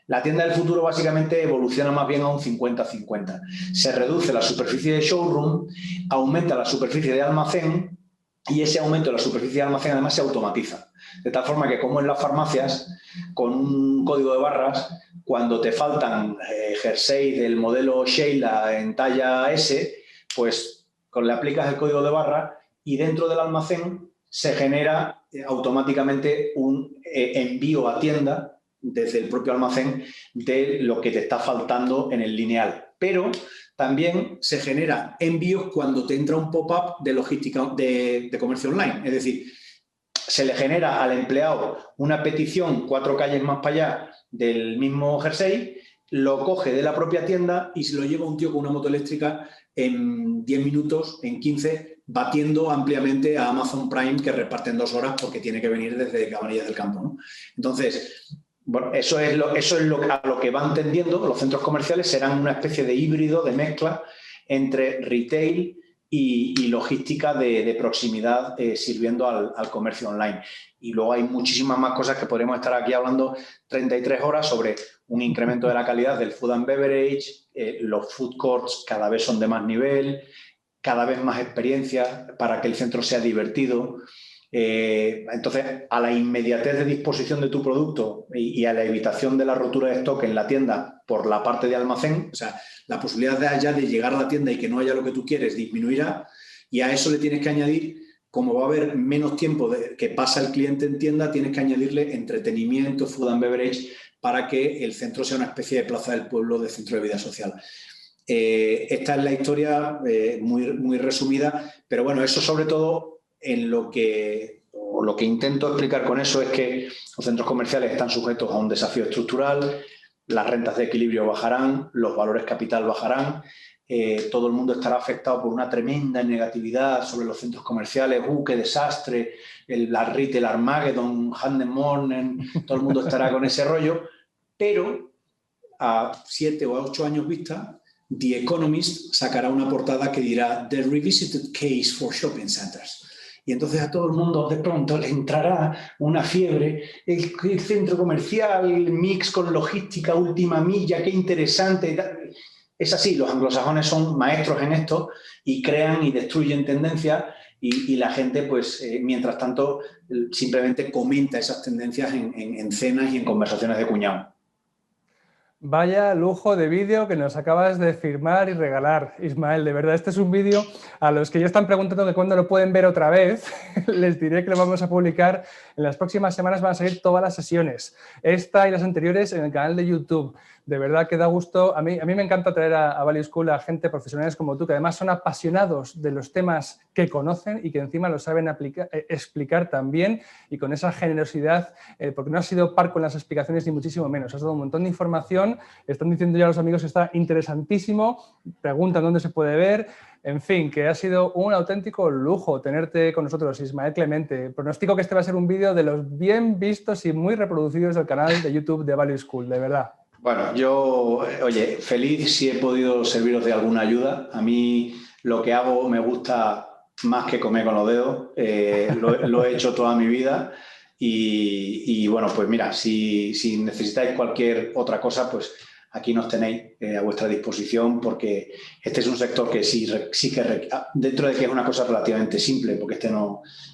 [SPEAKER 2] La tienda del futuro básicamente evoluciona más bien a un 50-50. Se reduce la superficie de showroom, aumenta la superficie de almacén, y ese aumento de la superficie de almacén además se automatiza. De tal forma que, como en las farmacias, con un código de barras, cuando te faltan jersey del modelo Sheila en talla S, pues le aplicas el código de barra y dentro del almacén se genera automáticamente un envío a tienda desde el propio almacén de lo que te está faltando en el lineal. Pero también se genera envíos cuando te entra un pop-up de logística de comercio online. Es decir, se le genera al empleado una petición 4 calles más para allá del mismo jersey, lo coge de la propia tienda y se lo lleva un tío con una moto eléctrica en 10 minutos, en 15, batiendo ampliamente a Amazon Prime, que reparte en 2 horas porque tiene que venir desde Cabanillas del Campo, ¿no? Entonces, bueno, eso es a lo que van tendiendo los centros comerciales. Serán una especie de híbrido, de mezcla entre retail y logística de proximidad, sirviendo al comercio online. Y luego hay muchísimas más cosas que podríamos estar aquí hablando 33 horas sobre un incremento de la calidad del food and beverage, los food courts cada vez son de más nivel, cada vez más experiencia para que el centro sea divertido. Entonces, a la inmediatez de disposición de tu producto y a la evitación de la rotura de stock en la tienda por la parte de almacén, o sea, la posibilidad de llegar a la tienda y que no haya lo que tú quieres disminuirá, y a eso le tienes que añadir, como va a haber menos tiempo que pasa el cliente en tienda, tienes que añadirle entretenimiento, food and beverage, para que el centro sea una especie de plaza del pueblo, de centro de vida social. Esta es la historia muy resumida, pero bueno, eso sobre todo en lo que intento explicar con eso es que los centros comerciales están sujetos a un desafío estructural, las rentas de equilibrio bajarán, los valores capital bajarán, todo el mundo estará afectado por una tremenda negatividad sobre los centros comerciales. ¡Qué desastre! La Retail Armageddon, Morning, todo el mundo estará con ese rollo, pero a 7 o 8 años vista, The Economist sacará una portada que dirá The Revisited Case for Shopping Centers. Y entonces a todo el mundo de pronto le entrará una fiebre, el centro comercial, el mix con logística, última milla, qué interesante. Es así, los anglosajones son maestros en esto y crean y destruyen tendencias, y la gente, pues, mientras tanto, simplemente comenta esas tendencias en cenas y en conversaciones de cuñado.
[SPEAKER 1] Vaya lujo de vídeo que nos acabas de firmar y regalar, Ismael. De verdad, este es un vídeo a los que ya están preguntando de cuándo lo pueden ver otra vez. Les diré que lo vamos a publicar en las próximas semanas. Van a salir todas las sesiones, esta y las anteriores, en el canal de YouTube. De verdad que da gusto. A mí me encanta traer a Value School a gente profesionales como tú, que además son apasionados de los temas que conocen y que encima lo saben explicar también y con esa generosidad, porque no has sido parco en las explicaciones ni muchísimo menos. Has dado un montón de información. Están diciendo ya los amigos que está interesantísimo. Preguntan dónde se puede ver. En fin, que ha sido un auténtico lujo tenerte con nosotros, Ismael Clemente. Pronostico que este va a ser un vídeo de los bien vistos y muy reproducidos del canal de YouTube de Value School, de verdad.
[SPEAKER 2] Bueno, yo, oye, feliz si he podido serviros de alguna ayuda. A mí lo que hago me gusta más que comer con los dedos. Lo he hecho toda mi vida y bueno, pues mira, si necesitáis cualquier otra cosa, pues aquí nos tenéis a vuestra disposición, porque este es un sector que sí que, dentro de que es una cosa relativamente simple, porque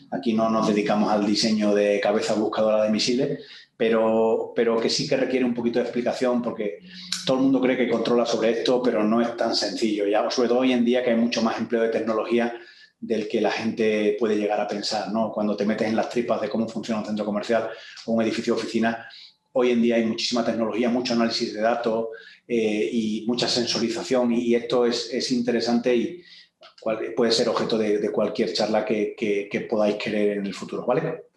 [SPEAKER 2] aquí no nos dedicamos al diseño de cabeza buscadora de misiles, pero que sí que requiere un poquito de explicación, porque todo el mundo cree que controla sobre esto, pero no es tan sencillo. Ya, sobre todo hoy en día, que hay mucho más empleo de tecnología del que la gente puede llegar a pensar, ¿no? Cuando te metes en las tripas de cómo funciona un centro comercial o un edificio de oficina, hoy en día hay muchísima tecnología, mucho análisis de datos y mucha sensorización, y esto es interesante y puede ser objeto de cualquier charla que podáis querer en el futuro, ¿vale?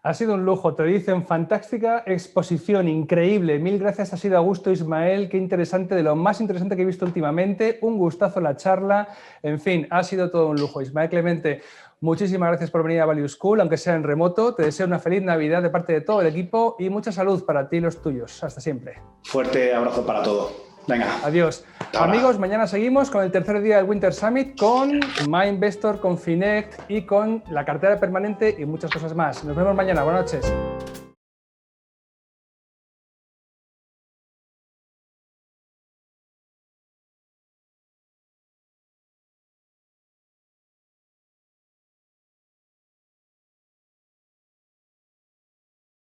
[SPEAKER 1] Ha sido un lujo, te dicen, fantástica exposición, increíble. Mil gracias, ha sido a gusto, Ismael, qué interesante, de lo más interesante que he visto últimamente. Un gustazo la charla, en fin, ha sido todo un lujo. Ismael Clemente, muchísimas gracias por venir a Value School, aunque sea en remoto. Te deseo una feliz Navidad de parte de todo el equipo y mucha salud para ti y los tuyos. Hasta siempre.
[SPEAKER 2] Fuerte abrazo para todos. Venga.
[SPEAKER 1] Adiós. Amigos, mañana seguimos con el tercer día del Winter Summit, con MyInvestor, con Finect y con la cartera permanente y muchas cosas más. Nos vemos mañana. Buenas noches.